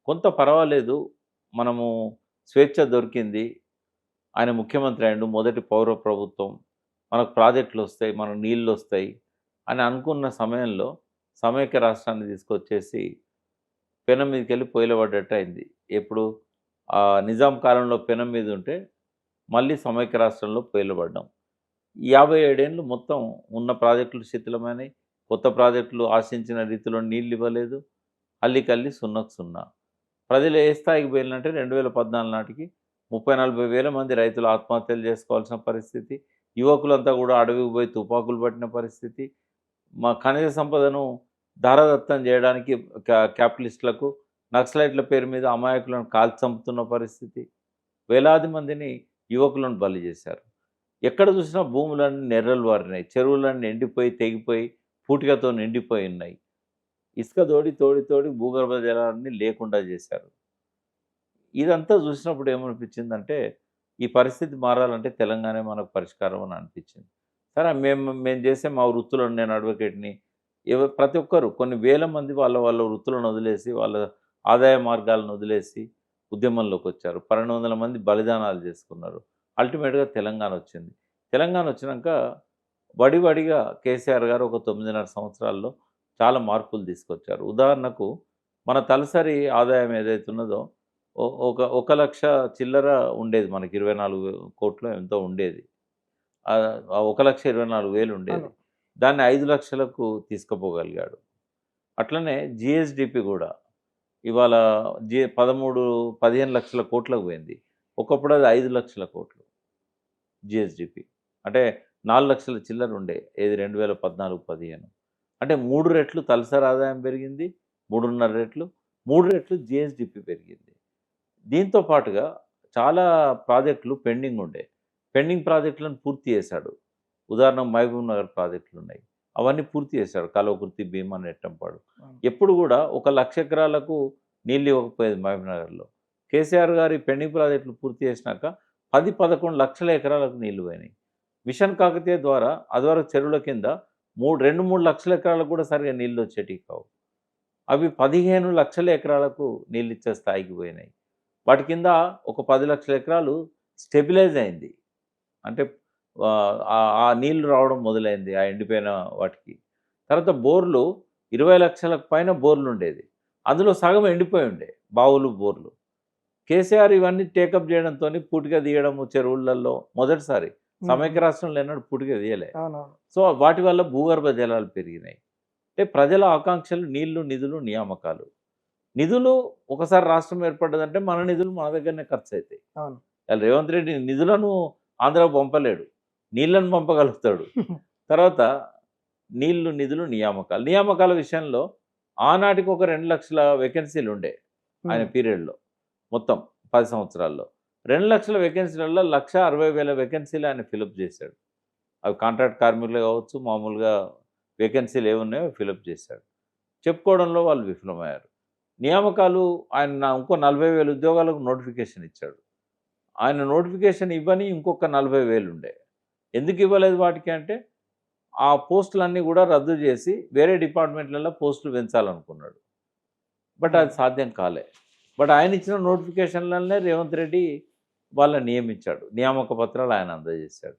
కొంత పర్వాలేదు, మనము స్వేచ్ఛ దొరికింది, ఆయన ముఖ్యమంత్రి అయ్యిండు, మొదటి పౌర ప్రభుత్వం, మనకు ప్రాజెక్టులు వస్తాయి, మనకు నీళ్ళు వస్తాయి అని అనుకున్న సమయంలో సమైక్య రాష్ట్రాన్ని తీసుకొచ్చేసి పెనం మీదకి వెళ్ళి పొయ్యిలో పడ్డట్టు అయింది. ఎప్పుడు నిజాం కాలంలో పెనం మీద ఉంటే మళ్ళీ సమైక్య రాష్ట్రంలో పొయ్యిలో పడ్డాం. 57 ఏళ్ళు మొత్తం ఉన్న ప్రాజెక్టులు శిథిలమైనవి, కొత్త ప్రాజెక్టులు ఆశించిన రీతిలో నీళ్ళు ఇవ్వలేదు, అల్లికల్లి సున్నకు సున్నా. ప్రజలు ఏ స్థాయికి పోయినంటే 2014 నాటికి 30-40 వేల మంది రైతులు ఆత్మహత్యలు చేసుకోవాల్సిన పరిస్థితి, యువకులంతా కూడా అడవికి పోయి తుపాకులు పట్టిన పరిస్థితి, మా ఖనిజ సంపదను దారదత్తం చేయడానికి క్యాపిటలిస్టులకు నక్సలైట్ల పేరు మీద అమాయకులను కాల్చి చంపుతున్న పరిస్థితి, వేలాది మందిని యువకులను బలి చేశారు. ఎక్కడ చూసినా భూములన్నీ నెర్రలు వారినాయి, చెరువులన్నీ ఎండిపోయి తెగిపోయి పూటికతో నిండిపోయి ఉన్నాయి. ఇసుక తోడి తోడి తోడి భూగర్భ జలాన్ని లేకుండా చేశారు. ఇదంతా చూసినప్పుడు ఏమనిపించిందంటే, ఈ పరిస్థితి మారాలంటే తెలంగాణే మనకు పరిష్కారం అని అనిపించింది. సరే మేము చేసే మా వృత్తులను, నేను అడ్వకేట్‌ని, ప్రతి ఒక్కరు కొన్ని వేల మంది వాళ్ళ వాళ్ళ వృత్తులను వదిలేసి, వాళ్ళ ఆదాయ మార్గాలను వదిలేసి ఉద్యమంలోకొచ్చారు. 1200 మంది బలిదానాలు చేసుకున్నారు. అల్టిమేట్‌గా తెలంగాణ వచ్చింది. తెలంగాణ వచ్చినంక వడివడిగా కేసీఆర్ గారు ఒక 9.5 సంవత్సరాల్లో చాలా మార్పులు తీసుకొచ్చారు. ఉదాహరణకు మన తలసరి ఆదాయం ఏదైతే ఉన్నదో ఒక లక్ష చిల్లర ఉండేది మనకి, 24,00,00,000 ఎంతో ఉండేది. ఆ 1,24,000 ఉండేది. అవును. దాన్ని 5,00,000కు తీసుకుపోగలిగాడు. అట్లనే జీఎస్‌డిపి గూడా ఇవాళ 15 లక్షల కోట్లకు పోయింది. ఒకప్పుడు అది 5,00,000 కోట్లు జీఎస్‌డిపి. అంటే 4,00,000 చిల్లర ఉండే ఏది 2014, 15. అంటే 3 రెట్లు తలసరి ఆదాయం పెరిగింది. 3.5 రెట్లు, 3 రెట్లు జీఎస్‌డిపి పెరిగింది. దీంతో పాటుగా చాలా ప్రాజెక్టులు పెండింగ్ ఉండే. పెండింగ్ ప్రాజెక్టులను పూర్తి చేశాడు. ఉదాహరణకు మహబూబ్ నగర్ ప్రాజెక్టులున్నాయి. అవన్నీ పూర్తి చేశాడు. కల్వకుర్తి, భీమా, నెట్టంపాడు. అవును. ఎప్పుడు కూడా 1,00,000 ఎకరాలకు నీళ్ళు ఇవ్వకపోయేది మహబూబ్ నగర్‌లో. కేసీఆర్ గారి పెండింగ్ ప్రాజెక్టులు పూర్తి చేసినాక 10, 11 లక్షల ఎకరాలకు నీళ్లు పోయినాయి. మిషన్ కాకతీయ ద్వారా అదివరకు చెరువుల కింద 2, 3 లక్షల ఎకరాలకు కూడా సరిగ్గా నీళ్ళు వచ్చేటివి కావు. అవి 15 లక్షల ఎకరాలకు నీళ్ళిచ్చే స్థాయికి పోయినాయి. వాటి కింద ఒక 10 లక్షల ఎకరాలు స్టెబిలైజ్ అయింది. అంటే ఆ నీళ్లు రావడం మొదలైంది ఆ ఎండిపోయిన వాటికి. తర్వాత బోర్లు 20 లక్షలకు పైన బోర్లుండేది. అందులో సగం ఎండిపోయి ఉండే బావులు, బోర్లు. కేసీఆర్ ఇవన్నీ టేకప్ చేయడంతోని పూటిగా తీయడము చెరువులలో మొదటిసారి. సమైక్య రాష్ట్రంలో ఎన్నడూ పూటిగా తీయలే. అవునవును. సో వాటి వల్ల భూగర్భ జలాలు పెరిగినాయి. అంటే ప్రజల ఆకాంక్షలు నీళ్లు, నిధులు, నియామకాలు. నిధులు ఒకసారి రాష్ట్రం ఏర్పడ్డదంటే మన నిధులు మన దగ్గరనే ఖర్చయితాయి. అవును. రేవంత్ రెడ్డి నిధులను ఆంధ్రాకు పంపలేడు. నీళ్లను పంపగలుగుతాడు. తర్వాత నీళ్లు, నిధులు, నియామకాలు. నియామకాల విషయంలో ఆనాటికి ఒక 2 లక్షల వేకెన్సీలు ఉండే ఆయన పీరియడ్‌లో. మొత్తం 10 సంవత్సరాల్లో. 2 లక్షల వేకెన్సీలలో 1,60,000 వేకెన్సీలు ఆయన ఫిలప్ చేశాడు. అవి కాంట్రాక్ట్ కార్మికులు కావచ్చు, మామూలుగా వేకెన్సీలు ఏమున్నాయో ఫిలప్ చేశాడు. చెప్పుకోవడంలో వాళ్ళు విఫలమయ్యారు. నియామకాలు ఆయన ఇంకో 40,000 ఉద్యోగాలకు నోటిఫికేషన్ ఇచ్చాడు. ఆయన నోటిఫికేషన్ ఇవ్వని ఇంకొక 40,000 ఉండే. ఎందుకు ఇవ్వలేదు వాటికి అంటే, ఆ పోస్టులన్నీ కూడా రద్దు చేసి వేరే డిపార్ట్మెంట్లలో పోస్టులు పెంచాలనుకున్నాడు. బట్ అది సాధ్యం కాలే. బట్ ఆయన ఇచ్చిన నోటిఫికేషన్లనే రేవంత్ రెడ్డి వాళ్ళని నియమించాడు. నియామక పత్రాలు ఆయన అందజేశాడు.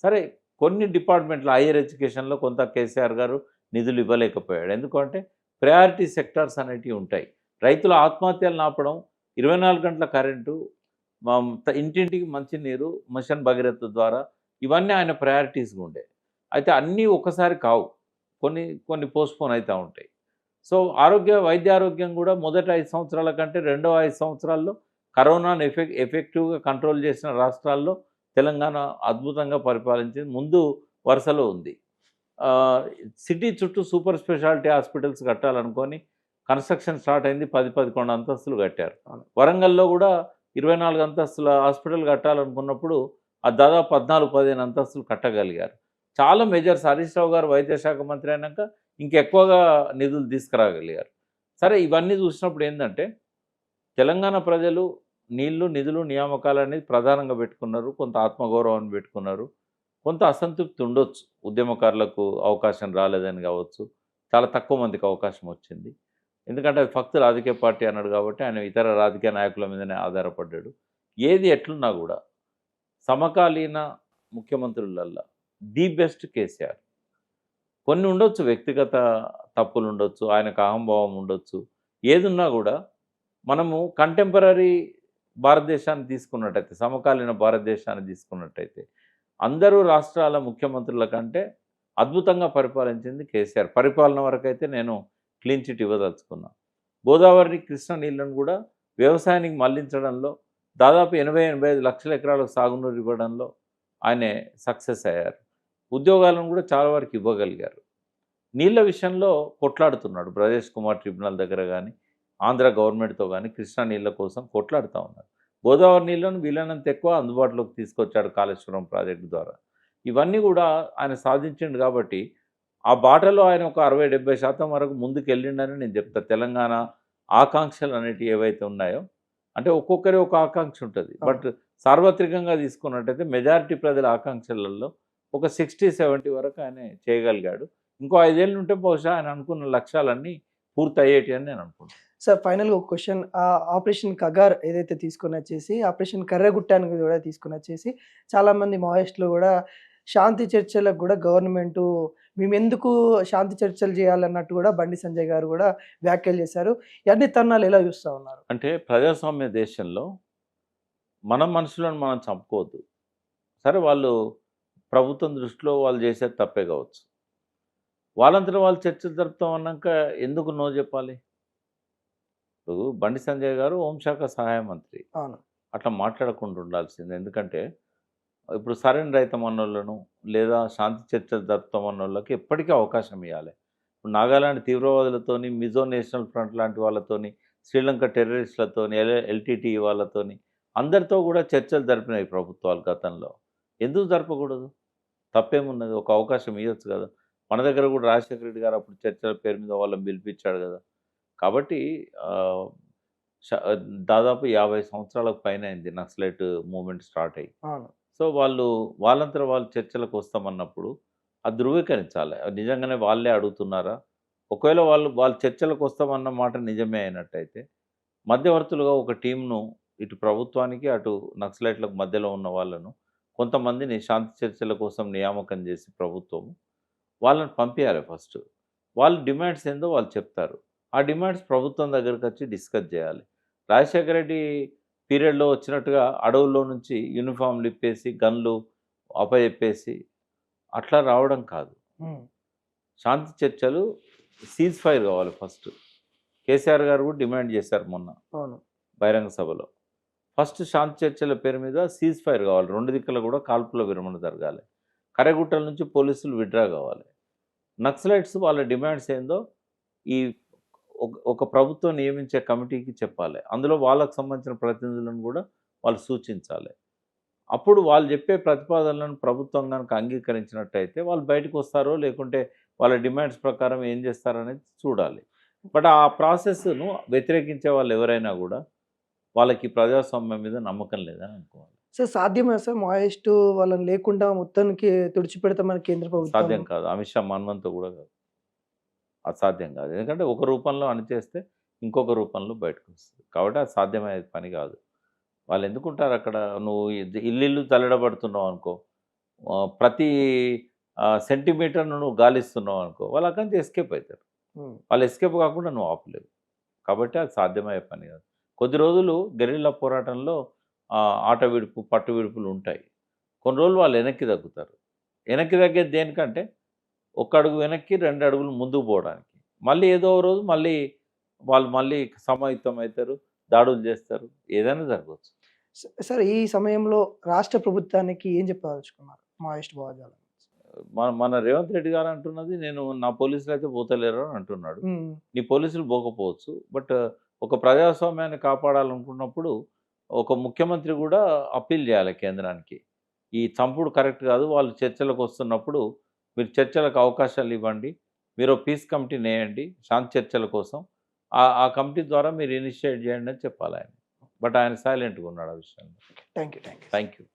సరే, కొన్ని డిపార్ట్మెంట్లు హైయర్ ఎడ్యుకేషన్లో కొంత కేసీఆర్ గారు నిధులు ఇవ్వలేకపోయాడు. ఎందుకంటే ప్రయారిటీ సెక్టార్స్ అనేటివి ఉంటాయి. రైతుల ఆత్మహత్యలు ఆపడం, 24 గంటల కరెంటు, ఇంటింటికి మంచినీరు, మిషన్ భగీరథ ద్వారా, ఇవన్నీ ఆయన ప్రయారిటీస్గా ఉండే. అయితే అన్నీ ఒకసారి కావు, కొన్ని కొన్ని పోస్ట్పోన్ అవుతూ ఉంటాయి. సో వైద్య ఆరోగ్యం కూడా మొదటి 5 సంవత్సరాల కంటే రెండవ 5 సంవత్సరాల్లో కరోనాను ఎఫెక్టివ్గా కంట్రోల్ చేసిన రాష్ట్రాల్లో తెలంగాణ అద్భుతంగా పరిపాలించింది, ముందు వరుసలో ఉంది. సిటీ చుట్టూ సూపర్ స్పెషాలిటీ హాస్పిటల్స్ కట్టాలనుకొని కన్స్ట్రక్షన్ స్టార్ట్ అయింది. 10-11 అంతస్తులు కట్టారు. వరంగల్లో కూడా 24 అంతస్తుల హాస్పిటల్ కట్టాలనుకున్నప్పుడు అది దాదాపు 14-15 అంతస్తులు కట్టగలిగారు. చాలా మెజర్స్ హరీష్ రావు గారు వైద్య శాఖ మంత్రి అయినాక ఇంకెక్కువగా నిధులు తీసుకురాగలిగారు. సరే, ఇవన్నీ చూసినప్పుడు ఏంటంటే తెలంగాణ ప్రజలు నీళ్లు, నిధులు, నియామకాలు అనేది ప్రధానంగా పెట్టుకున్నారు. కొంత ఆత్మగౌరవాన్ని పెట్టుకున్నారు. కొంత అసంతృప్తి ఉండొచ్చు. ఉద్యమకారులకు అవకాశం రాలేదని కావచ్చు, చాలా తక్కువ మందికి అవకాశం వచ్చింది. ఎందుకంటే అది ఫక్త్ రాజకీయ పార్టీ అన్నాడు కాబట్టి ఆయన ఇతర రాజకీయ నాయకుల మీదనే ఆధారపడ్డాడు. ఏది ఎట్లున్నా కూడా సమకాలీన ముఖ్యమంత్రులల్లా ది బెస్ట్ కేసీఆర్. కొన్ని ఉండొచ్చు, వ్యక్తిగత తప్పులు ఉండొచ్చు, ఆయనకు అహంభావం ఉండొచ్చు. ఏదున్నా కూడా మనము కంటెంపరీ భారతదేశాన్ని తీసుకున్నట్టయితే, సమకాలీన భారతదేశాన్ని తీసుకున్నట్టయితే అందరూ రాష్ట్రాల ముఖ్యమంత్రుల కంటే అద్భుతంగా పరిపాలించింది కేసీఆర్. పరిపాలన వరకైతే నేను క్లీన్ చిట్ ఇవ్వదలుచుకున్నా. గోదావరి, కృష్ణ నీళ్లను కూడా వ్యవసాయానికి మళ్లించడంలో దాదాపు 80-85 లక్షల ఎకరాలకు సాగునీరు ఇవ్వడంలో ఆయనే సక్సెస్ అయ్యారు. ఉద్యోగాలను కూడా చాలా వరకు ఇవ్వగలిగారు. నీళ్ల విషయంలో కొట్లాడుతున్నాడు. బ్రజేష్ కుమార్ ట్రిబ్యునల్ దగ్గర కానీ, ఆంధ్ర గవర్నమెంట్తో కానీ కృష్ణా నీళ్ల కోసం కొట్లాడుతూ ఉన్నారు. గోదావరి నీళ్ళను వీలైనంత ఎక్కువ అందుబాటులోకి తీసుకొచ్చాడు కాళేశ్వరం ప్రాజెక్టు ద్వారా. ఇవన్నీ కూడా ఆయన సాధించిండు కాబట్టి ఆ బాటలో ఆయన ఒక 60-70% వరకు ముందుకెళ్ళిండని నేను చెప్తా. తెలంగాణ ఆకాంక్షలు అనేటివి ఏవైతే ఉన్నాయో, అంటే ఒక్కొక్కరి ఒక ఆకాంక్ష ఉంటుంది. బట్ సార్వత్రికంగా తీసుకున్నట్టయితే మెజారిటీ ప్రజల ఆకాంక్షలలో ఒక 60-70 వరకు ఆయన చేయగలిగాడు. ఇంకో 5 ఏళ్ళు ఉంటే బహుశా ఆయన అనుకున్న లక్ష్యాలన్నీ పూర్తయ్యేటి అని నేను అనుకుంటున్నాను. సార్ ఫైనల్‌గా ఒక క్వెషన్. ఆపరేషన్ కగార్ ఏదైతే తీసుకొనొచ్చేసి, ఆపరేషన్ కర్రెగుట్టానికి కూడా తీసుకొనొచ్చేసి, చాలామంది మావోయిస్టులు గూడా శాంతి చర్చలకు గూడా గవర్నమెంటు మేమెందుకు శాంతి చర్చలు జేయాలన్నట్టు గూడా బండి సంజయ్ గారు గూడా వ్యాఖ్యలు చేశారు. ఇయన్నీ తరుణాలు ఎలా చూస్తా ఉన్నారు? అంటే ప్రజాస్వామ్య దేశంలో మన మనుషులను మనం చంపుకోవద్దు. సరే వాళ్ళు ప్రభుత్వం దృష్టిలో వాళ్ళు చేసేది తప్పే కావచ్చు. వాళ్ళంతట వాళ్ళు చర్చలు జరుపుతాం అన్నాక ఎందుకు నో చెప్పాలి? ఇప్పుడు బండి సంజయ్ గారు హోంశాఖ సహాయ మంత్రి. అవును. అట్లా మాట్లాడకుండా ఉండాల్సింది. ఎందుకంటే ఇప్పుడు సరెండర్ అవుతామన్నోళ్ళను లేదా శాంతి చర్చలు జరుపుతామన్నోళ్ళకి ఎప్పటికీ అవకాశం ఇవ్వాలి. ఇప్పుడు నాగాలాండ్ తీవ్రవాదులతోని, మిజో నేషనల్ ఫ్రంట్ లాంటి వాళ్ళతోని, శ్రీలంక టెర్రరిస్టులతోని, ఎల్టీటీ వాళ్ళతోని అందరితో కూడా చర్చలు జరిపినాయి ప్రభుత్వాలు గతంలో. ఎందుకు జరపకూడదు? తప్పేమున్నది? ఒక అవకాశం ఇవ్వచ్చు కదా. మన దగ్గర కూడా రాజశేఖర రెడ్డి గారు అప్పుడు చర్చల పేరు మీద వాళ్ళని పిలిపించాడు కదా. కాబట్టి శ దాదాపు 50 సంవత్సరాలకు పైన అయింది నక్సలైట్ మూవ్‌మెంట్ స్టార్ట్ అయ్యి. అవును. సో, వాళ్ళంతట వాళ్ళు చర్చలకు వస్తామన్నప్పుడు అది ధృవీకరించాలి. నిజంగానే వాళ్ళే అడుగుతున్నారా? ఒకవేళ వాళ్ళు చర్చలకు వస్తామన్న మాట నిజమే అయినట్టయితే, మధ్యవర్తులుగా ఒక టీమ్‌ను ఇటు ప్రభుత్వానికి, అటు నక్సలైట్లకు మధ్యలో ఉన్న వాళ్ళను కొంతమందిని శాంతి చర్చల కోసం నియామకం చేసి ప్రభుత్వము వాళ్ళని పంపియాలి ఫస్ట్. వాళ్ళ డిమాండ్స్ ఏందో వాళ్ళు చెప్తారు. ఆ డిమాండ్స్ ప్రభుత్వం దగ్గరకొచ్చి డిస్కస్ చేయాలి. రాజశేఖర రెడ్డి పీరియడ్‌లో వచ్చినట్టుగా అడవుల్లో నుంచి యూనిఫార్మ్‌లు ఇప్పేసి, గన్‌లు అప్పజెప్పేసి అట్లా రావడం కాదు. హ్మ్. శాంతి చర్చలు సీజ్ ఫైర్ కావాలి ఫస్ట్. కేసీఆర్ గారు కూడా డిమాండ్ చేశారు మొన్న అవును. బహిరంగ సభలో. ఫస్ట్ శాంతి చర్చల పేరు మీద సీజ్ ఫైర్ కావాలి. 2 దిక్కుల కూడా కాల్పుల విరమణ జరగాలి. కర్రెగుట్టల నుంచి పోలీసులు విత్‌డ్రా కావాలి. నక్సలైట్స్ వాళ్ళ డిమాండ్స్ ఏందో ఈ ఒక ప్రభుత్వం నియమించే కమిటీకి చెప్పాలి. అందులో వాళ్ళకు సంబంధించిన ప్రతినిధులను కూడా వాళ్ళు సూచించాలి. అప్పుడు వాళ్ళు చెప్పే ప్రతిపాదనలను ప్రభుత్వం గనుక అంగీకరించినట్టయితే వాళ్ళు బయటకు వస్తారో, లేకుంటే వాళ్ళ డిమాండ్స్ ప్రకారం ఏం చేస్తారనేది చూడాలి. బట్ ఆ ప్రాసెస్‌ను వ్యతిరేకించే వాళ్ళు ఎవరైనా కూడా వాళ్ళకి ప్రజాస్వామ్యం మీద నమ్మకం లేదని అనుకోవాలి. సార్ సాధ్యమా సార్ మావోయిస్టు వాళ్ళని లేకుండా మొత్తానికి తుడిచిపెడతామని కేంద్ర ప్రభుత్వం? సాధ్యం కాదు. అమిత్ షా మన్మంతో కూడా కాదు. అది సాధ్యం కాదు. ఎందుకంటే ఒక రూపంలో అణిచేస్తే ఇంకొక రూపంలో బయటకొస్తది. కాబట్టి అది సాధ్యమయ్యే పని కాదు. వాళ్ళు ఎందుకుంటారు అక్కడ? నువ్వు ఇల్లిల్లు తల్లడబడుతున్నావు అనుకో, ప్రతి సెంటీమీటర్‌ను నువ్వు గాలిస్తున్నావు అనుకో, వాళ్ళు అక్కడి నుంచి ఎస్కేప్ అవుతారు. హ్మ్. వాళ్ళు ఎస్కేప్ కాకుండా నువ్వు ఆపలేవు. కాబట్టి అది సాధ్యమయ్యే పని కాదు. కొద్ది రోజులు గెరిల్లా పోరాటంలో ఆట విడుపు, పట్టు విడుపులు ఉంటాయి. కొన్ని రోజులు వాళ్ళు వెనక్కి తగ్గుతారు. వెనక్కి తగ్గేది దేనికంటే, ఒక అడుగు వెనక్కి 2 అడుగులు ముందుకు పోవడానికి. మళ్ళీ ఏదో ఓ రోజు వాళ్ళు మళ్ళీ సమాయుత్తం అవుతారు, దాడులు చేస్తారు. ఏదైనా జరగవచ్చు. సార్ ఈ సమయంలో రాష్ట్ర ప్రభుత్వానికి ఏం చెప్పదలుచుకున్నారు మావోయిస్ట్ భావజాలం? మన రేవంత్ రెడ్డి గారు అంటున్నది, నేను నా పోలీసులు అయితే పోతలేరు అని అంటున్నాడు. హ్మ్. నీ పోలీసులు పోకపోవచ్చు. బట్ ఒక ప్రజాస్వామ్యాన్ని కాపాడాలనుకున్నప్పుడు ఒక ముఖ్యమంత్రి కూడా అప్పీల్ చేయాలి కేంద్రానికి. ఈ చంపుడు కరెక్ట్ కాదు. వాళ్ళు చర్చలకు వస్తున్నప్పుడు మీరు చర్చలకు అవకాశాలు ఇవ్వండి. మీరు పీస్ కమిటీని వేయండి శాంతి చర్చల కోసం. ఆ కమిటీ ద్వారా మీరు ఇనిషియేట్ చేయండి అని చెప్పాలి ఆయన. బట్ ఆయన సైలెంట్‌గా ఉన్నాడు ఆ విషయంలో. Thank you. Thank you.